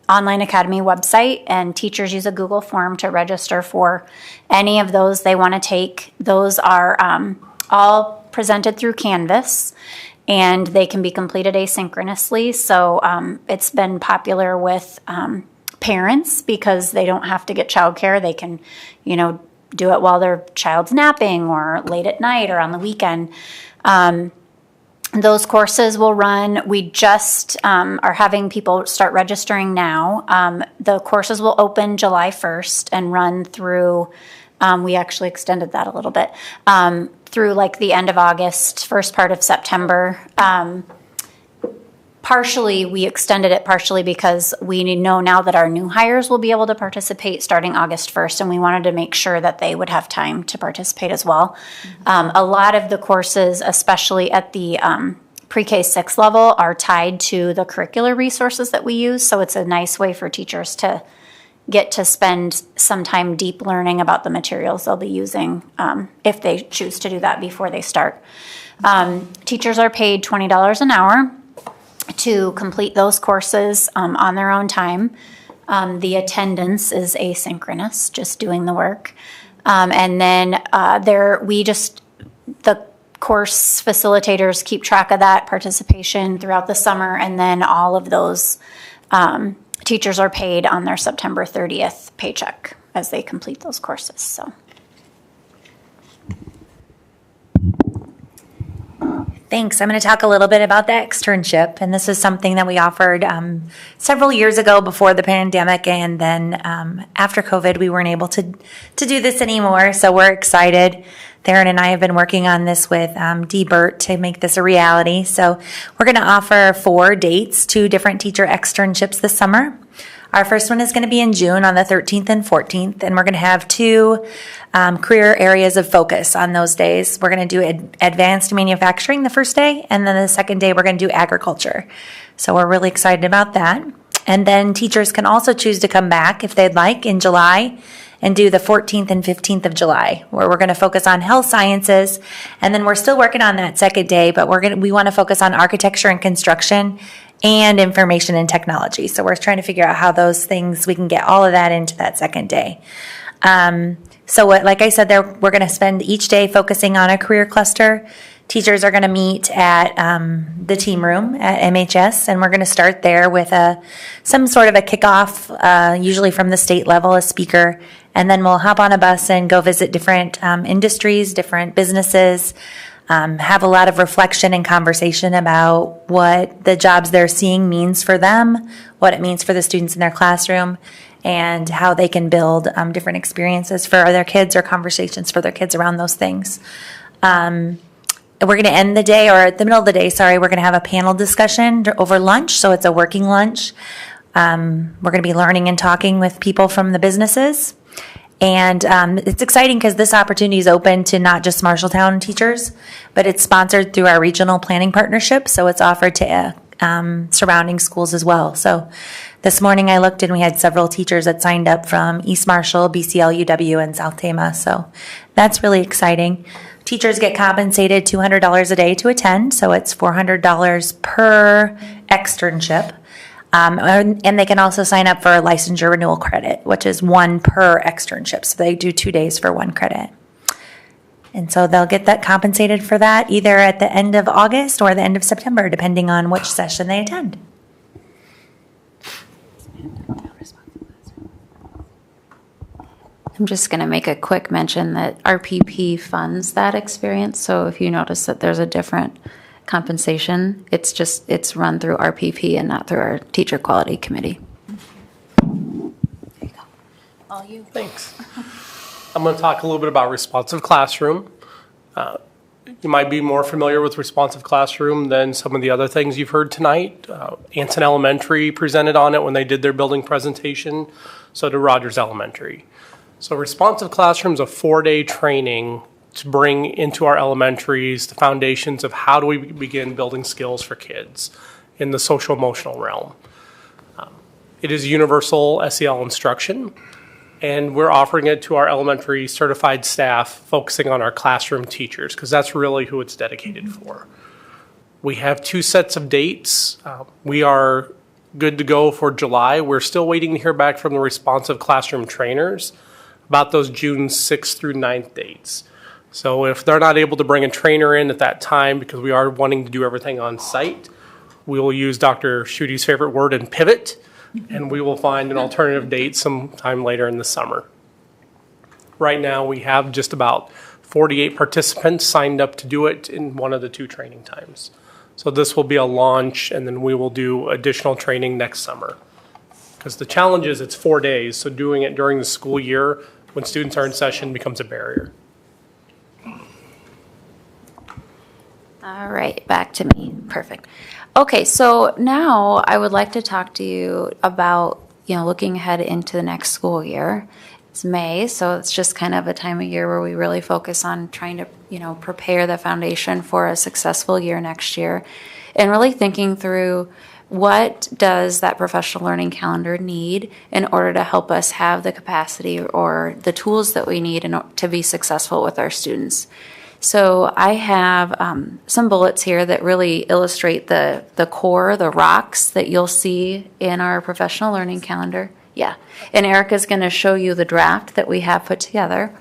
Online Academy website, and teachers use a Google form to register for any of those they want to take. Those are all presented through Canvas, and they can be completed asynchronously. So it's been popular with parents because they don't have to get childcare. They can, do it while their child's napping or late at night or on the weekend. Those courses will run. We just are having people start registering now. The courses will open July 1st and run through, we actually extended that a little bit, through like the end of August, first part of September. We extended it partially because we know now that our new hires will be able to participate starting August 1st, and we wanted to make sure that they would have time to participate as well. A lot of the courses, especially at the pre-K 6 level, are tied to the curricular resources that we use, so it's a nice way for teachers to get to spend some time deep learning about the materials they'll be using if they choose to do that before they start. Teachers are paid $20 an hour to complete those courses on their own time. The attendance is asynchronous, just doing the work. And then the course facilitators keep track of that participation throughout the summer, and then all of those teachers are paid on their September 30th paycheck as they complete those courses. So. Thanks. I'm going to talk a little bit about the externship, and this is something that we offered several years ago before the pandemic, and then after COVID, we weren't able to do this anymore, so we're excited. Theron and I have been working on this with Dee Burt to make this a reality, so we're going to offer 4 dates, 2 different teacher externships this summer. Our first one is going to be in June on the 13th and 14th, and we're going to have 2 career areas of focus on those days. We're going to do advanced manufacturing the first day, and then the second day we're going to do agriculture. So we're really excited about that. And then teachers can also choose to come back if they'd like in July and do the 14th and 15th of July, where we're going to focus on health sciences. And then we're still working on that second day, but we want to focus on architecture and construction and information and technology. So we're trying to figure out how those things, we can get all of that into that second day. Like I said, we're going to spend each day focusing on a career cluster. Teachers are going to meet at the team room at MHS, and we're going to start there with some sort of a kickoff, usually from the state level, a speaker, and then we'll hop on a bus and go visit different industries, different businesses, have a lot of reflection and conversation about what the jobs they're seeing means for them, what it means for the students in their classroom, and how they can build different experiences for their kids or conversations for their kids around those things. We're going to end the day, or at the middle of the day, we're going to have a panel discussion over lunch, so it's a working lunch. We're going to be learning and talking with people from the businesses. And it's exciting because this opportunity is open to not just Marshalltown teachers, but it's sponsored through our regional planning partnership, so it's offered to surrounding schools as well. So this morning I looked and we had several teachers that signed up from East Marshall, BCL, UW, and South Tama, so that's really exciting. Teachers get compensated $200 a day to attend, so it's $400 per externship. And they can also sign up for a licensure renewal credit, which is 1 per externship. So they do 2 days for 1 credit. And so they'll get that compensated for that either at the end of August or the end of September, depending on which session they attend. I'm just going to make a quick mention that RPP funds that experience. So if you notice that there's a different compensation, it's run through RPP and not through our teacher quality committee. There you go. All you. Thanks. I'm going to talk a little bit about responsive classroom. You might be more familiar with responsive classroom than some of the other things you've heard tonight. Anson Elementary presented on it when they did their building presentation. So did Rogers Elementary. So responsive classroom is a 4-day training to bring into our elementaries the foundations of how do we begin building skills for kids in the social emotional realm. It is universal SEL instruction, and we're offering it to our elementary certified staff, focusing on our classroom teachers, because that's really who it's dedicated for. We have 2 sets of dates. We are good to go for July. We're still waiting to hear back from the responsive classroom trainers about those June 6th through 9th dates. So if they're not able to bring a trainer in at that time, because we are wanting to do everything on site, we will use Dr. Schuette's favorite word and pivot, and we will find an alternative date sometime later in the summer. Right now, we have just about 48 participants signed up to do it in one of the 2 training times. So this will be a launch, and then we will do additional training next summer. Because the challenge is it's 4 days, so doing it during the school year when students are in session becomes a barrier. All right, back to me. Perfect. Okay, so now I would like to talk to you about, looking ahead into the next school year. It's May, so it's just kind of a time of year where we really focus on trying to, prepare the foundation for a successful year next year, and really thinking through what does that professional learning calendar need in order to help us have the capacity or the tools that we need to be successful with our students. So I have some bullets here that really illustrate the core, the rocks that you'll see in our professional learning calendar. Yeah, and Erica's going to show you the draft that we have put together.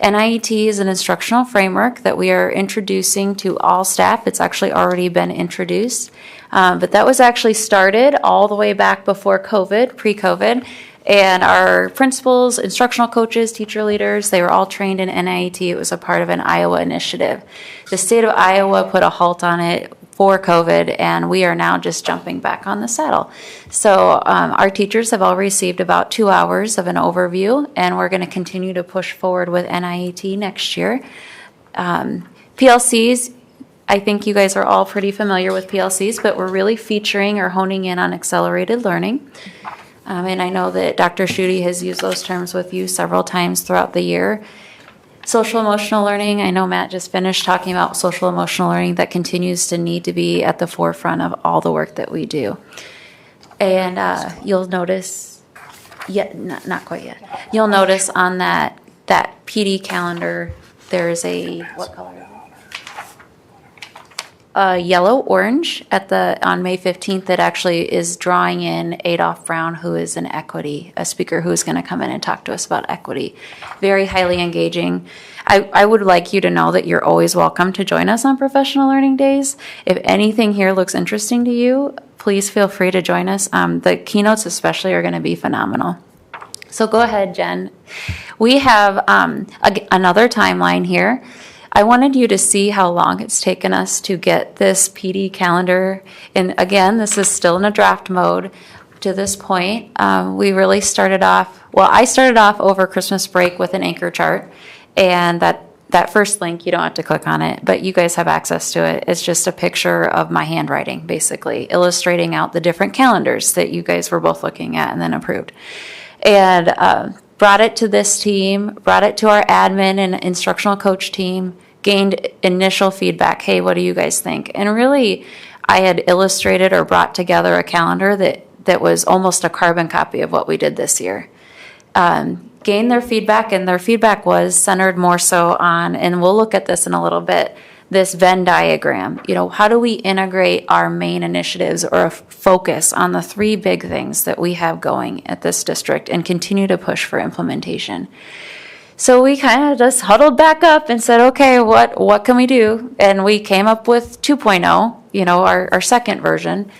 NIET is an instructional framework that we are introducing to all staff. It's actually already been introduced, but that was actually started all the way back before COVID, pre-COVID. And our principals, instructional coaches, teacher leaders, they were all trained in NIET. It was a part of an Iowa initiative. The state of Iowa put a halt on it for COVID, and we are now just jumping back on the saddle. So our teachers have all received about 2 hours of an overview, and we're going to continue to push forward with NIET next year. PLCs, I think you guys are all pretty familiar with PLCs, but we're really featuring or honing in on accelerated learning. And I know that Dr. Schuette has used those terms with you several times throughout the year. Social emotional learning, I know Matt just finished talking about social emotional learning that continues to need to be at the forefront of all the work that we do. And you'll notice, not quite yet, you'll notice on that PD calendar, there's a, what color is it? Yellow-orange on May 15th that actually is drawing in Adolph Brown, who is a speaker who is going to come in and talk to us about equity. Very highly engaging. I would like you to know that you're always welcome to join us on Professional Learning Days. If anything here looks interesting to you, please feel free to join us. The keynotes especially are going to be phenomenal. So go ahead, Jen. We have another timeline here. I wanted you to see how long it's taken us to get this PD calendar. And again, this is still in a draft mode to this point. We really started off, I started off over Christmas break with an anchor chart. And that first link, you don't have to click on it, but you guys have access to it. It's just a picture of my handwriting, basically, illustrating out the different calendars that you guys were both looking at and then approved. And brought it to this team, brought it to our admin and instructional coach team, gained initial feedback. Hey, what do you guys think? And really, I had illustrated or brought together a calendar that was almost a carbon copy of what we did this year. Gained their feedback, and their feedback was centered more so on, and we'll look at this in a little bit, this Venn diagram. How do we integrate our main initiatives or focus on the 3 big things that we have going at this district and continue to push for implementation? So we kind of just huddled back up and said, okay, what can we do? And we came up with 2.0, our second version.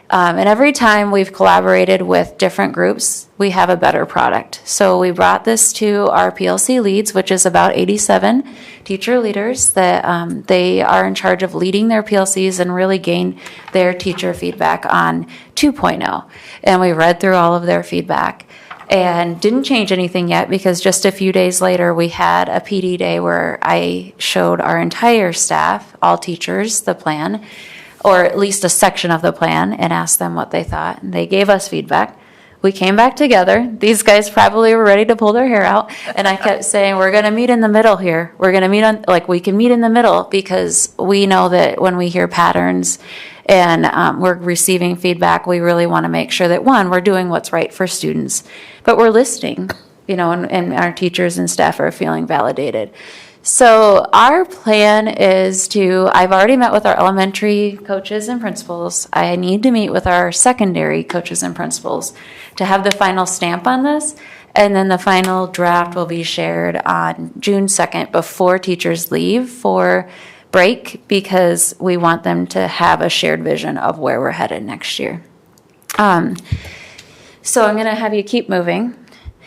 And every time we've collaborated with different groups, we have a better product. So we brought this to our PLC leads, which is about 87 teacher leaders that they are in charge of leading their PLCs and really gain their teacher feedback on 2.0. And we read through all of their feedback and didn't change anything yet, because just a few days later we had a PD day where I showed our entire staff, all teachers, the plan, or at least a section of the plan, and asked them what they thought. And they gave us feedback. We came back together. These guys probably were ready to pull their hair out. And I kept saying, we're going to meet in the middle here. We're going to meet on, like, we can meet in the middle, because we know that when we hear patterns and we're receiving feedback, we really want to make sure that, one, we're doing what's right for students, but we're listening, and our teachers and staff are feeling validated. So our plan is I've already met with our elementary coaches and principals. I need to meet with our secondary coaches and principals to have the final stamp on this. And then the final draft will be shared on June 2nd before teachers leave for break, because we want them to have a shared vision of where we're headed next year. So I'm going to have you keep moving.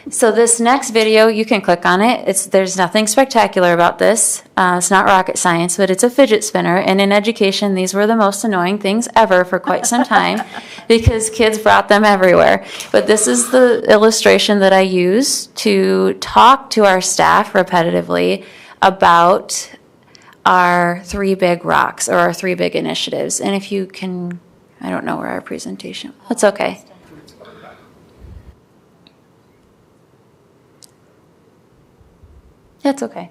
So this next video, you can click on it. There's nothing spectacular about this. It's not rocket science, but it's a fidget spinner. And in education, these were the most annoying things ever for quite some time because kids brought them everywhere. But this is the illustration that I use to talk to our staff repetitively about our 3 big rocks, or our 3 big initiatives. And if you can, I don't know where our presentation, that's okay. That's okay.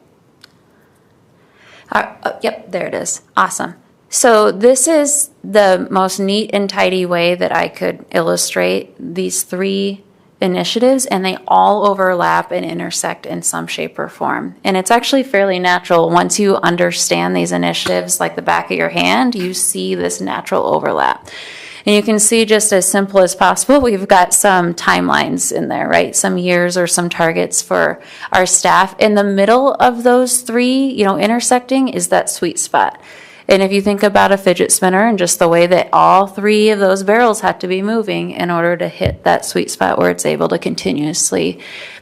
Yep, there it is. Awesome. So this is the most neat and tidy way that I could illustrate these 3 initiatives, and they all overlap and intersect in some shape or form. And it's actually fairly natural. Once you understand these initiatives like the back of your hand, you see this natural overlap. And you can see, just as simple as possible, we've got some timelines in there, right? Some years or some targets for our staff. In the middle of those 3, intersecting is that sweet spot. And if you think about a fidget spinner and just the way that all 3 of those barrels have to be moving in order to hit that sweet spot where it's able to continuously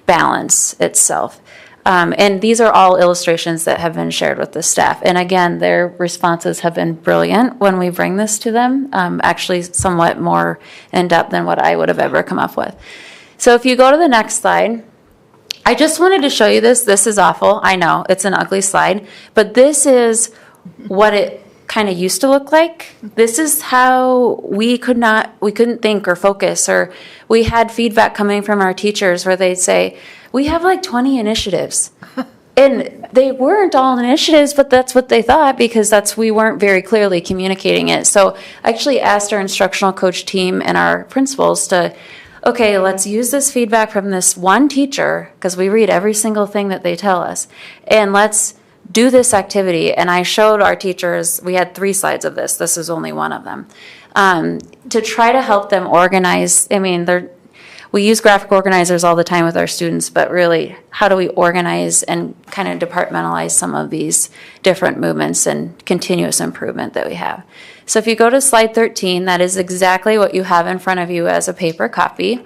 balance itself. And these are all illustrations that have been shared with the staff. And again, their responses have been brilliant when we bring this to them, actually somewhat more in depth than what I would have ever come up with. So if you go to the next slide, I just wanted to show you this. This is awful. I know, it's an ugly slide, but this is what it kind of used to look like. This is how we couldn't think or focus, or we had feedback coming from our teachers where they'd say, we have like 20 initiatives. And they weren't all initiatives, but that's what they thought, because we weren't very clearly communicating it. So I actually asked our instructional coach team and our principals to, okay, let's use this feedback from this one teacher, because we read every single thing that they tell us, and let's do this activity. And I showed our teachers, we had 3 slides of this. This is only one of them, to try to help them organize. I mean, we use graphic organizers all the time with our students, but really, how do we organize and kind of departmentalize some of these different movements and continuous improvement that we have? So if you go to slide 13, that is exactly what you have in front of you as a paper copy.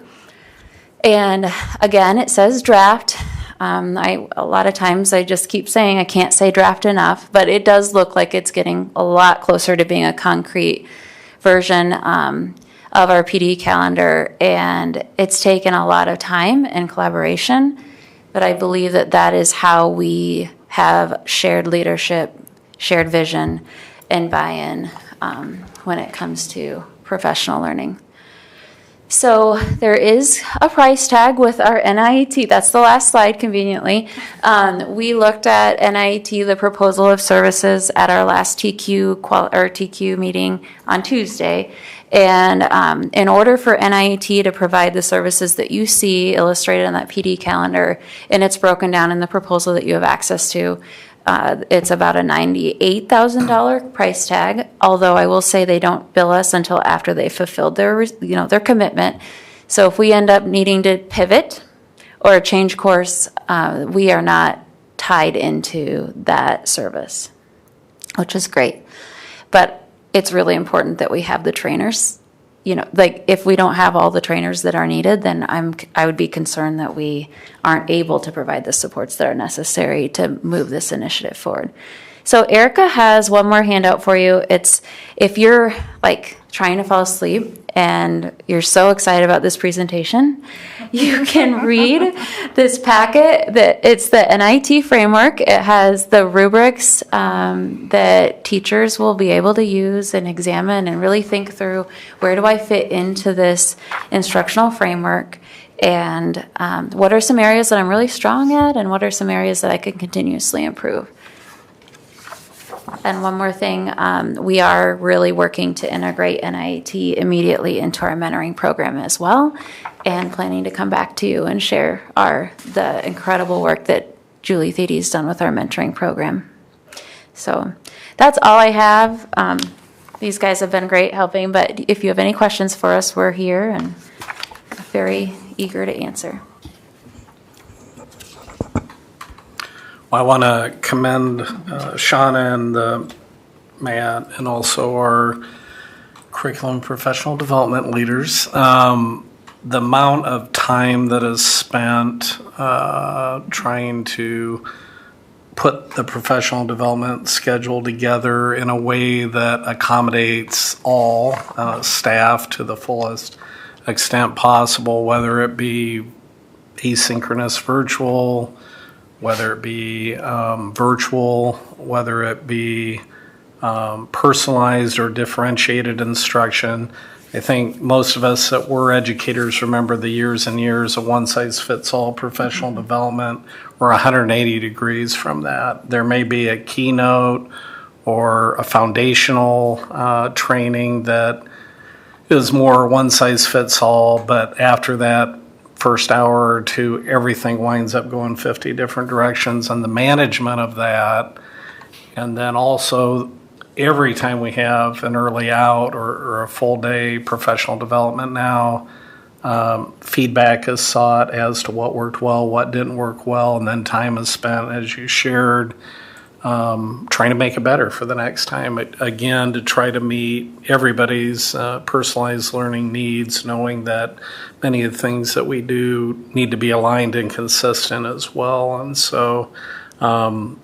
And again, it says draft. A lot of times I just keep saying I can't say draft enough, but it does look like it's getting a lot closer to being a concrete version of our PD calendar, and it's taken a lot of time and collaboration, but I believe that is how we have shared leadership, shared vision, and buy-in when it comes to professional learning. So there is a price tag with our NIET. That's the last slide, conveniently. We looked at NIET, the proposal of services, at our last TQ meeting on Tuesday. And in order for NIET to provide the services that you see illustrated on that PD calendar, and it's broken down in the proposal that you have access to, it's about a $98,000 price tag, although I will say they don't bill us until after they fulfilled their commitment. So if we end up needing to pivot or change course, we are not tied into that service, which is great. But it's really important that we have the trainers like if we don't have all the trainers that are needed, then I would be concerned that we aren't able to provide the supports that are necessary to move this initiative forward. So Erica has one more handout for you. It's if you're like trying to fall asleep and you're so excited about this presentation, you can read this packet. It's the NIT framework. It has the rubrics that teachers will be able to use and examine and really think through, where do I fit into this instructional framework, and what are some areas that I'm really strong at, and what are some areas that I can continuously improve. And one more thing, we are really working to integrate NIT immediately into our mentoring program as well, and planning to come back to you and share the incredible work that Julie Thedy's done with our mentoring program. So that's all I have. These guys have been great helping, but if you have any questions for us, we're here and very eager to answer. I want to commend Shauna and Matt and also our curriculum professional development leaders. The amount of time that is spent trying to put the professional development schedule together in a way that accommodates all staff to the fullest extent possible, whether it be asynchronous virtual, whether it be virtual, whether it be personalized or differentiated instruction. I think most of us that were educators remember the years and years of one-size-fits-all professional development. We're 180 degrees from that. There may be a keynote or a foundational training that is more one-size-fits-all, but after that first hour or two, everything winds up going 50 different directions, and the management of that, and then also every time we have an early out or a full day professional development now, feedback is sought as to what worked well, what didn't work well, and then time is spent, as you shared, trying to make it better for the next time. Again, to try to meet everybody's personalized learning needs, knowing that many of the things that we do need to be aligned and consistent as well. And so I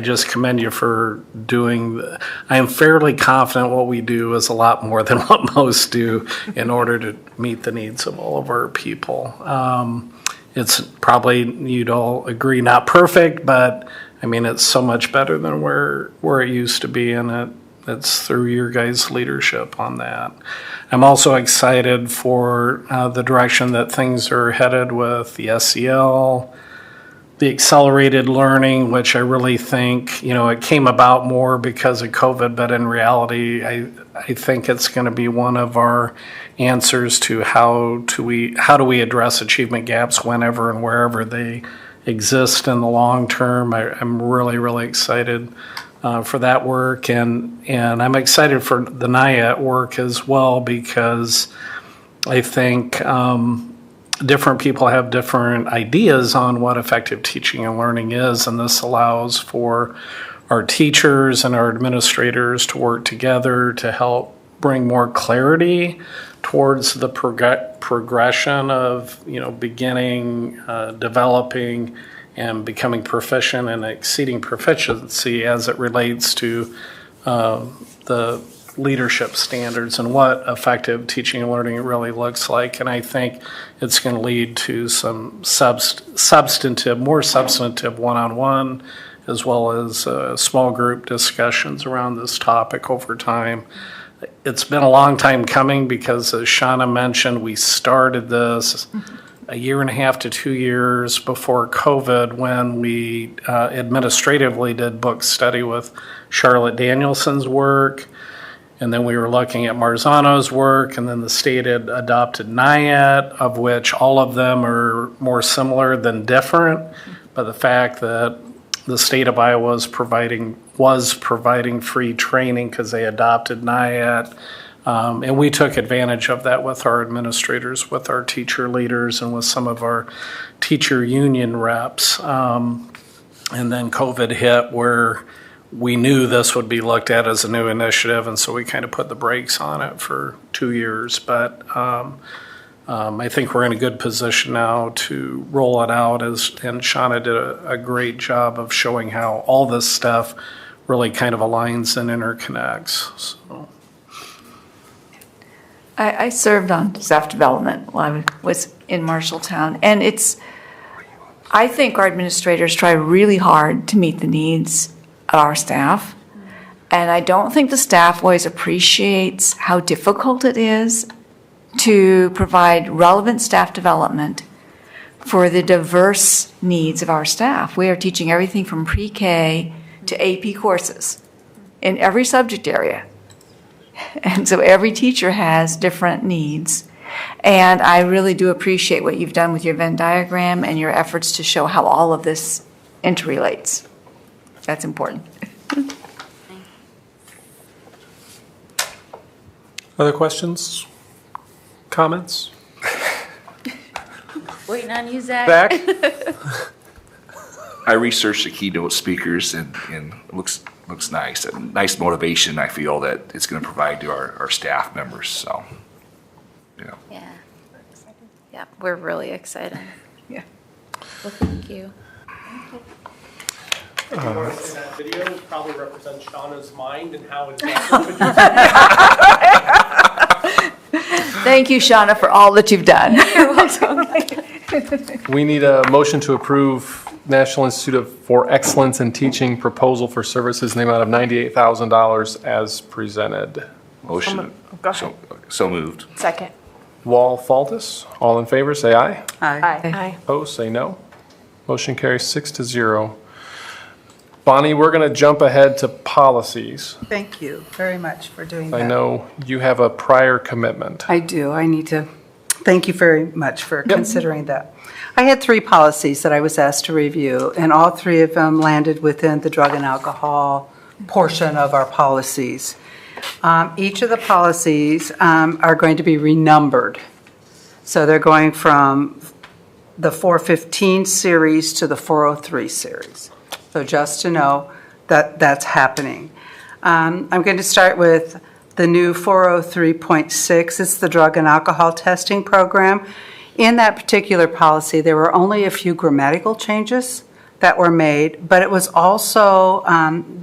just commend you for doing. I am fairly confident what we do is a lot more than what most do in order to meet the needs of all of our people. It's probably, you'd all agree, not perfect, but I mean, it's so much better than where it used to be, and it's through your guys' leadership on that. I'm also excited for the direction that things are headed with the SEL, the accelerated learning, which I really think, it came about more because of COVID, but in reality, I think it's going to be one of our answers to how do we address achievement gaps whenever and wherever they exist in the long term. I'm really, really excited for that work, and I'm excited for the NIAT work as well, because I think different people have different ideas on what effective teaching and learning is, and this allows for our teachers and our administrators to work together to help bring more clarity towards the progression of beginning, developing, and becoming proficient and exceeding proficiency as it relates to the leadership standards and what effective teaching and learning really looks like. And I think it's going to lead to some more substantive one-on-one, as well as small group discussions around this topic over time. It's been a long time coming because, as Shauna mentioned, we started this a year and a half to 2 years before COVID, when we administratively did book study with Charlotte Danielson's work. And then we were looking at Marzano's work, and then the state had adopted NIAT, of which all of them are more similar than different. But the fact that the state of Iowa was providing free training because they adopted NIAT, and we took advantage of that with our administrators, with our teacher leaders, and with some of our teacher union reps. And then COVID hit, where we knew this would be looked at as a new initiative, and so we kind of put the brakes on it for 2 years. But I think we're in a good position now to roll it out, and Shauna did a great job of showing how all this stuff really kind of aligns and interconnects. So. I served on staff development while I was in Marshalltown, and I think our administrators try really hard to meet the needs of our staff, and I don't think the staff always appreciates how difficult it is to provide relevant staff development for the diverse needs of our staff. We are teaching everything from pre-K to AP courses in every subject area. And so every teacher has different needs. And I really do appreciate what you've done with your Venn diagram and your efforts to show how all of this interrelates. That's important. Other questions? Comments? Waiting on you, Zach. Zach? I researched the keynote speakers and it looks nice. A nice motivation I feel that it's going to provide to our staff members. So, Yeah. Yeah, we're really excited. Yeah. Well, thank you. That video probably represents Shauna's mind and how it's Thank you, Shauna, for all that you've done. You're welcome. We need a motion to approve National Institute for Excellence in Teaching proposal for services in the amount of $98,000 as presented. Motion. Go ahead. So moved. Second. Wall Faltis, all in favor, say aye. Aye. Opposed, say no. Motion carries 6-0. Bonnie, we're going to jump ahead to policies. Thank you very much for doing that. I know you have a prior commitment. I do. I need to thank you very much for considering that. I had 3 policies that I was asked to review, and all 3 of them landed within the drug and alcohol portion of our policies. Each of the policies are going to be renumbered. So they're going from the 415 series to the 403 series. So just to know that that's happening. I'm going to start with the new 403.6. It's the drug and alcohol testing program. In that particular policy, there were only a few grammatical changes that were made, but it was also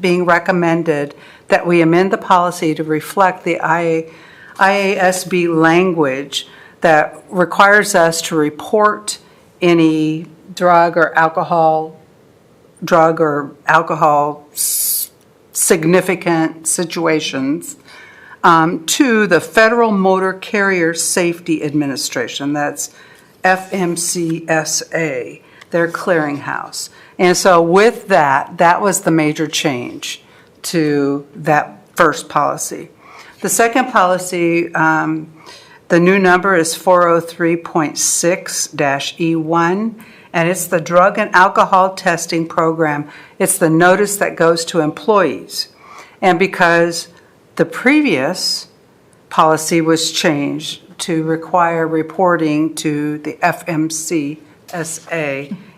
being recommended that we amend the policy to reflect the IASB language that requires us to report any drug or alcohol significant situations to the Federal Motor Carrier Safety Administration. That's FMCSA, their clearinghouse. And so with that, that was the major change to that first policy. The second policy, the new number is 403.6-E1, and it's the drug and alcohol testing program. It's the notice that goes to employees. And because the previous policy was changed to require reporting to the FMCSA,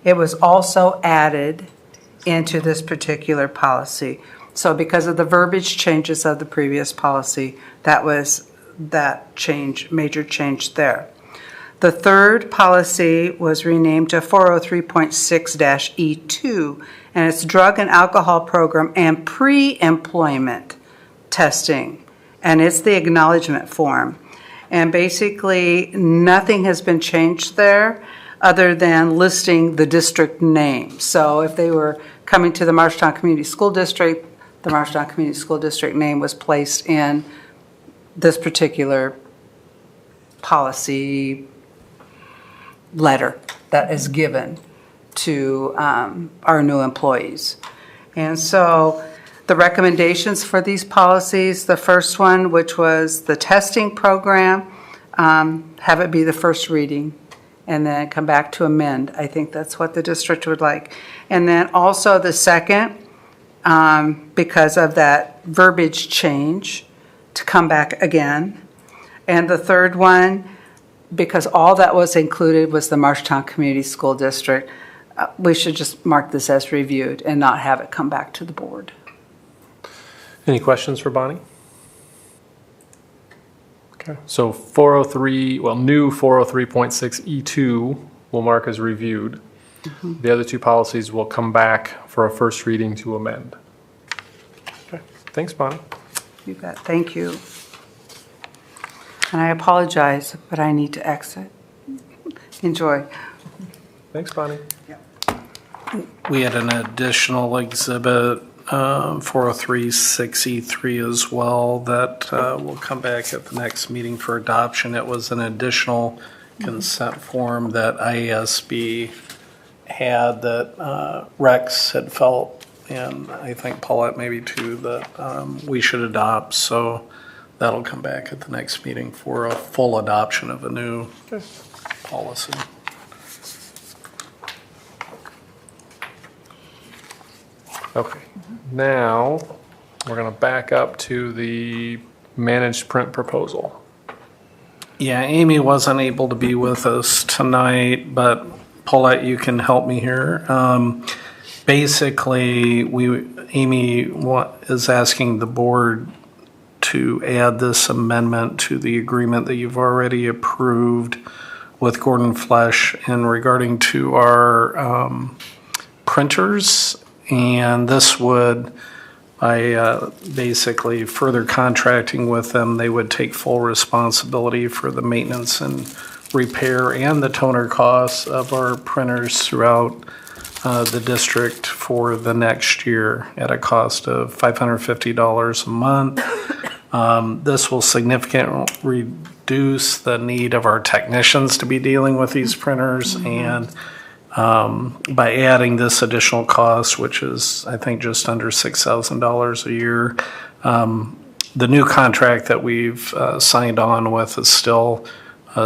it was also added into this particular policy. So because of the verbiage changes of the previous policy, that was that change, major change there. The third policy was renamed to 403.6-E2, and it's drug and alcohol program and pre-employment testing, and it's the acknowledgement form. And basically, nothing has been changed there other than listing the district name. So if they were coming to the Marshalltown Community School District, the Marshalltown Community School District name was placed in this particular policy letter that is given to our new employees. And so the recommendations for these policies, the first one, which was the testing program, have it be the first reading and then come back to amend. I think that's what the district would like. And then also the second, because of that verbiage change, to come back again. And the third one, because all that was included was the Marshalltown Community School District, we should just mark this as reviewed and not have it come back to the board. Any questions for Bonnie? Okay, so 403, well, new 403.6E2 will mark as reviewed. The other two policies will come back for a first reading to amend. Okay, thanks, Bonnie. You bet. Thank you. And I apologize, but I need to exit. Enjoy. Thanks, Bonnie. We had an additional exhibit, 403.6E3 as well, that will come back at the next meeting for adoption. It was an additional consent form that IASB had that Rex had felt, and I think Paulette maybe too, that we should adopt. So that'll come back at the next meeting for a full adoption of a new policy. Okay, now we're going to back up to the managed print proposal. Yeah, Amy wasn't able to be with us tonight, but Paulette, you can help me here. Basically, Amy is asking the board to add this amendment to the agreement that you've already approved with Gordon Flesch in regarding to our printers. And this would, by basically further contracting with them, they would take full responsibility for the maintenance and repair and the toner costs of our printers throughout the district for the next year at a cost of $550 a month. This will significantly reduce the need of our technicians to be dealing with these printers, and by adding this additional cost, which is, I think, just under $6,000 a year, the new contract that we've signed on with is still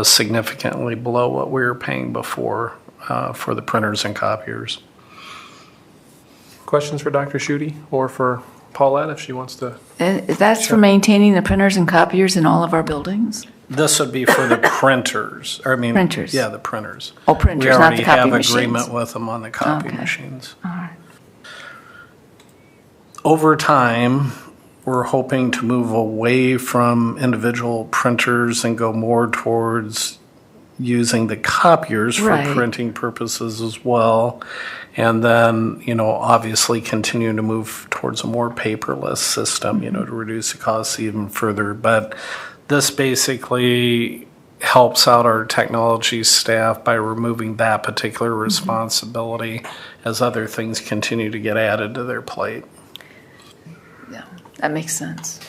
significantly below what we were paying before for the printers and copiers. Questions for Dr. Schutte or for Paulette if she wants to? And that's for maintaining the printers and copiers in all of our buildings? This would be for the printers. Or, I mean, printers. Yeah, the printers. Oh, printers, not the copy machines. We already have agreement with them on the copy machines. All right. Over time, we're hoping to move away from individual printers and go more towards using the copiers for printing purposes as well. And then, obviously continuing to move towards a more paperless system, to reduce the costs even further. But this basically helps out our technology staff by removing that particular responsibility as other things continue to get added to their plate. Yeah, that makes sense.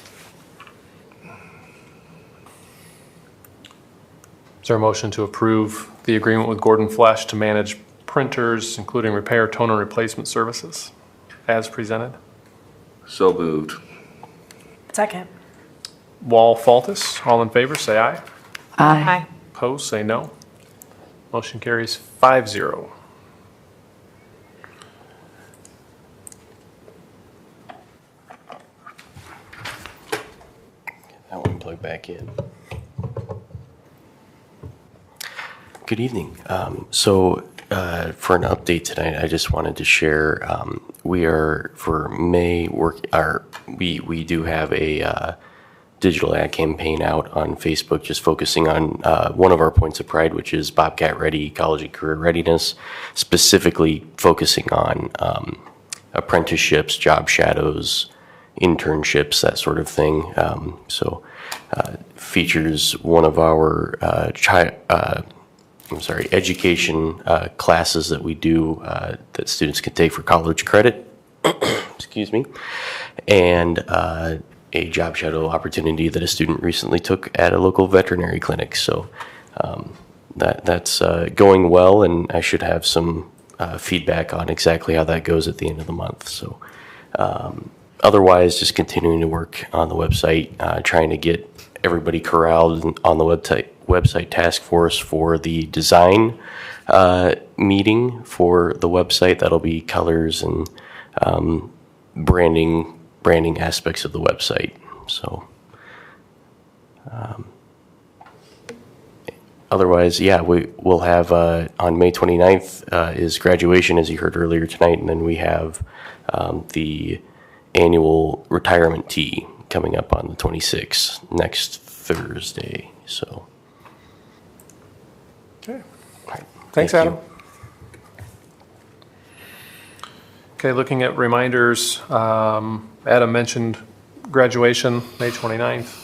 Is there a motion to approve the agreement with Gordon Flesch to manage printers, including repair, toner, replacement services, as presented? So moved. Second. Wall, Faltis, all in favor, say aye. Aye. Opposed, say no. Motion carries 5-0. That one plugged back in. Good evening. For an update tonight, I just wanted to share we are for May we do have a digital ad campaign out on Facebook, just focusing on one of our points of pride, which is Bobcat Ready College and Career Readiness, specifically focusing on apprenticeships, job shadows, internships, that sort of thing. Features one of our education classes that we do that students can take for college credit, excuse me, and a job shadow opportunity that a student recently took at a local veterinary clinic. So that's going well, and I should have some feedback on exactly how that goes at the end of the month. So otherwise, just continuing to work on the website, trying to get everybody corralled on the website task force for the design meeting for the website. That'll be colors and branding aspects of the website. So otherwise, we'll have on May 29th is graduation, as you heard earlier tonight, and then we have the annual retirement tea coming up on the 26th, next Thursday. So, Okay. right. Thanks, Thank Adam. Okay, looking at reminders, Adam mentioned graduation, May 29th.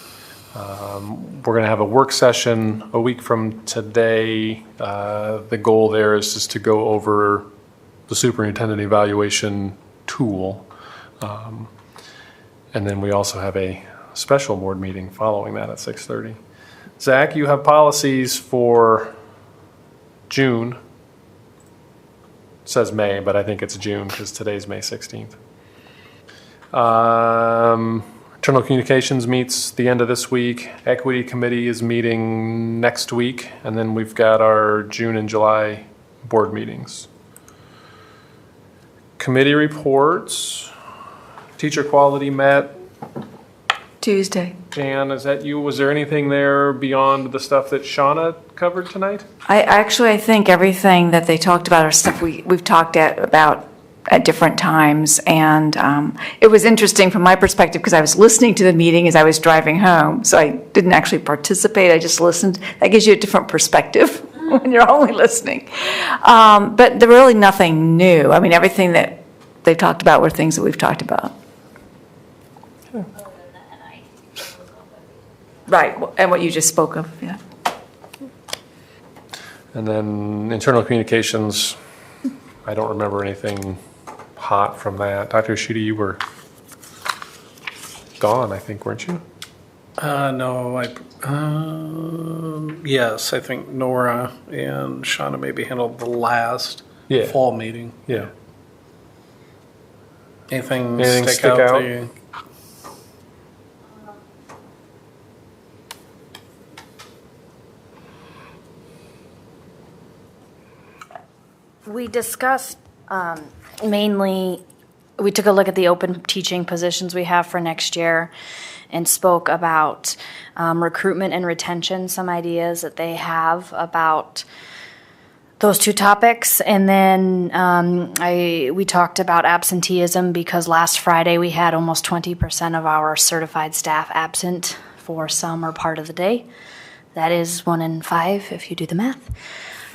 We're going to have a work session a week from today. The goal there is just to go over the superintendent evaluation tool. And then we also have a special board meeting following that at 6:30. Zach, you have policies for June. It says May, but I think it's June because today's May 16th. Internal Communications meets the end of this week. Equity Committee is meeting next week. And then we've got our June and July board meetings. Committee reports. Teacher quality met. Tuesday. Jan, is that you? Was there anything there beyond the stuff that Shauna covered tonight? I think everything that they talked about are stuff we've talked about at different times. And it was interesting from my perspective because I was listening to the meeting as I was driving home. So I didn't actually participate. I just listened. That gives you a different perspective when you're only listening. But there really nothing new. I mean, everything that they talked about were things that we've talked about. Right, and what you just spoke of, yeah. And then internal communications, I don't remember anything hot from that. Dr. Schutte, you were gone, I think, weren't you? No, yes, I think Nora and Shauna maybe handled the last fall meeting. Yeah. Anything stick stick out out? to you? We discussed mainly, we took a look at the open teaching positions we have for next year and spoke about recruitment and retention, some ideas that they have about those two topics. And then we talked about absenteeism because last Friday we had almost 20% of our certified staff absent for some or part of the day. That is 1 in 5 if you do the math.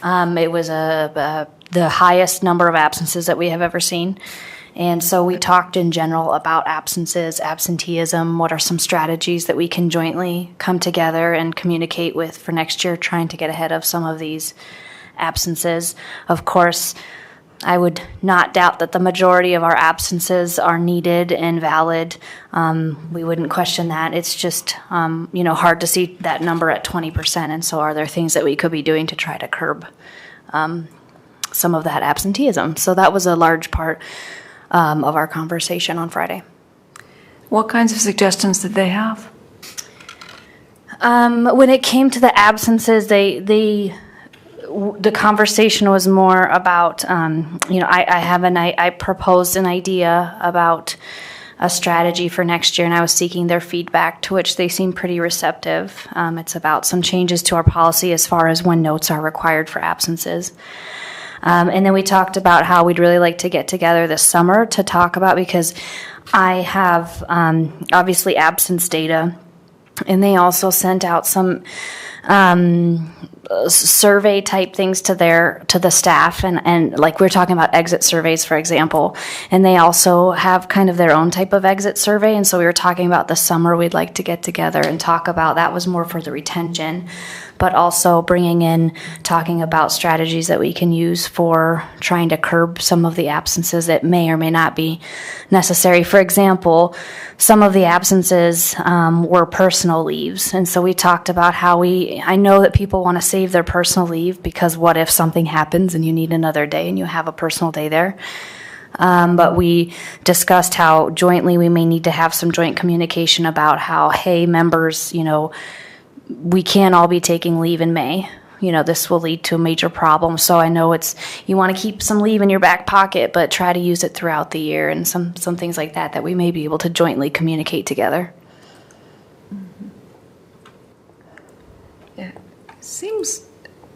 It was the highest number of absences that we have ever seen. And so we talked in general about absences, absenteeism, what are some strategies that we can jointly come together and communicate with for next year, trying to get ahead of some of these absences. Of course, I would not doubt that the majority of our absences are needed and valid. We wouldn't question that. It's just, hard to see that number at 20%. And so are there things that we could be doing to try to curb some of that absenteeism? So that was a large part of our conversation on Friday. What kinds of suggestions did they have? When it came to the absences, the conversation was more about, I proposed an idea about a strategy for next year, and I was seeking their feedback, to which they seemed pretty receptive. It's about some changes to our policy as far as when notes are required for absences. And then we talked about how we'd really like to get together this summer to talk about, because I have obviously absence data, and they also sent out some survey type things to the staff, and like we're talking about exit surveys, for example, and they also have kind of their own type of exit survey. And so we were talking about this summer we'd like to get together and talk about that. Was more for the retention, but also bringing in talking about strategies that we can use for trying to curb some of the absences that may or may not be necessary. For example, some of the absences were personal leaves, and so we talked about how I know that people want to save their personal leave, because what if something happens and you need another day and you have a personal day there? But we discussed how jointly we may need to have some joint communication about how, hey, members, we can't all be taking leave in May. This will lead to a major problem. So I know you want to keep some leave in your back pocket, but try to use it throughout the year, and some things like that we may be able to jointly communicate together.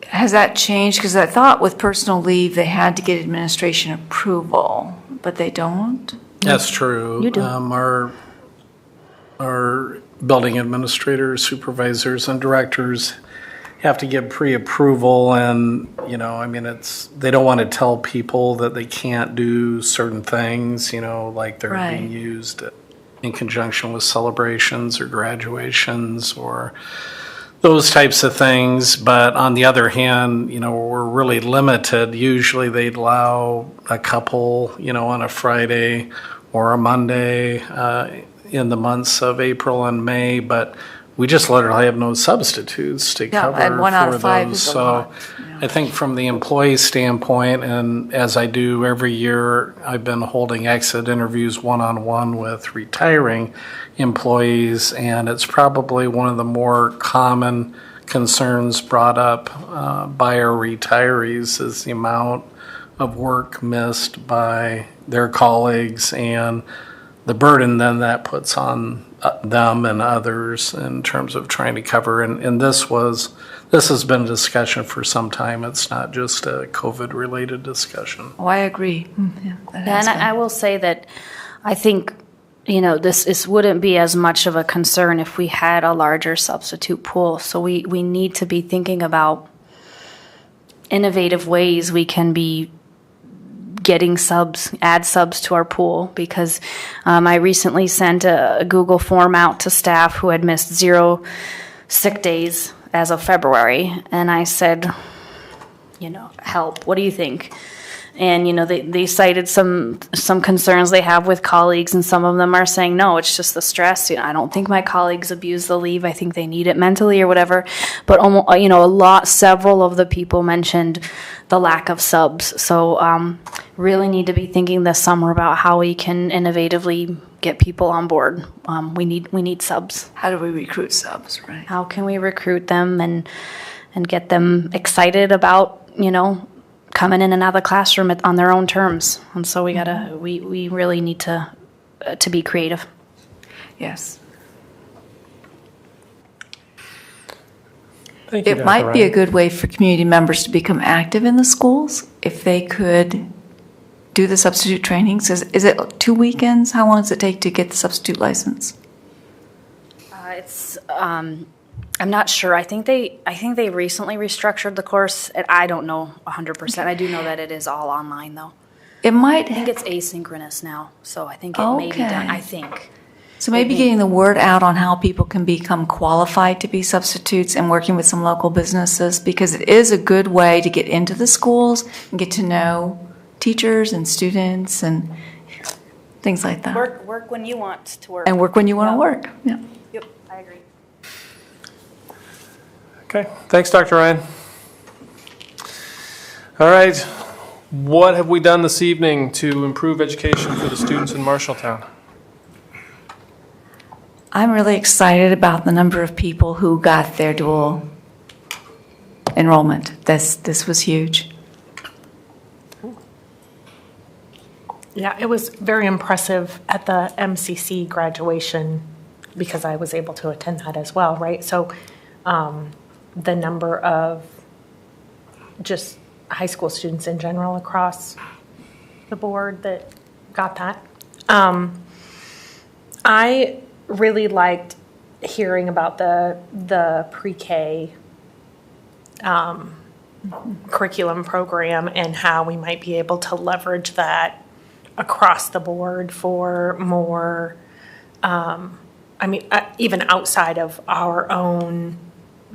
Has that changed? Because I thought with personal leave, they had to get administration approval, but they don't? That's true. You do. Our building administrators, supervisors, and directors have to get pre-approval, and they don't want to tell people that they can't do certain things, like they're Right. being used in conjunction with celebrations or graduations or those types of things. But on the other hand, we're really limited. Usually they'd allow a couple, on a Friday or a Monday in the months of April and May, but we just literally have no substitutes to cover and 1 out for of 5 those. is a So lot. I think from the employee standpoint, and as I do every year, I've been holding exit interviews one-on-one with retiring employees, and it's probably one of the more common concerns brought up by our retirees is the amount of work missed by their colleagues and the burden then that puts on them and others in terms of trying to cover. And this has been a discussion for some time. It's not just a COVID-related discussion. Oh, I agree. And I will say that I think, this wouldn't be as much of a concern if we had a larger substitute pool. So we need to be thinking about innovative ways we can be getting add subs to our pool, because I recently sent a Google form out to staff who had missed 0 sick days as of February. And I said, help, what do you think? And, they cited some concerns they have with colleagues, and some of them are saying, no, it's just the stress. I don't think my colleagues abuse the leave. I think they need it mentally or whatever. But, several of the people mentioned the lack of subs. So really need to be thinking this summer about how we can innovatively get people on board. We need subs. How do we recruit subs, right? How can we recruit them and get them excited about, coming in and out of the classroom on their own terms? And so we really need to be creative. Yes. Thank you, It Dr. might be a Ryan. good way for community members to become active in the schools if they could do the substitute trainings. Is it 2 weekends? How long does it take to get the substitute license? I'm not sure. I think they recently restructured the course. I don't know 100%. I do know that it is all online though. It might. I think it's asynchronous now, so I think it may be done. I think. So maybe getting the word out on how people can become qualified to be substitutes and working with some local businesses, because it is a good way to get into the schools and get to know teachers and students and things like that. Work when you want to work. And work when you want to work. Yeah. Yep, I agree. Okay, thanks, Dr. Ryan. All right, what have we done this evening to improve education for the students in Marshalltown? I'm really excited about the number of people who got their dual enrollment. This was huge. Yeah, it was very impressive at the MCC graduation because I was able to attend that as well, right? So the number of just high school students in general across the board that got that. I really liked hearing about the pre-K curriculum program and how we might be able to leverage that across the board for more, even outside of our own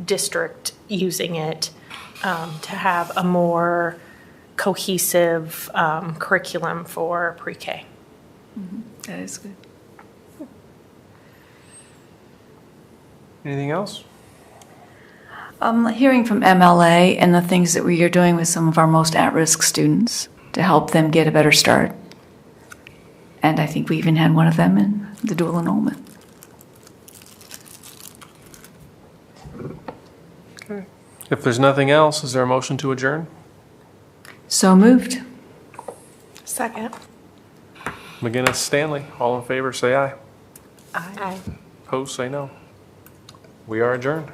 district using it, to have a more cohesive curriculum for pre-K. That is good. Anything else? Hearing from MLA and the things that we are doing with some of our most at-risk students to help them get a better start. And I think we even had one of them in the dual enrollment. Okay. If there's nothing else, is there a motion to adjourn? So moved. Second. McGinnis, Stanley, all in favor, say aye. Aye. Opposed, say no. We are adjourned.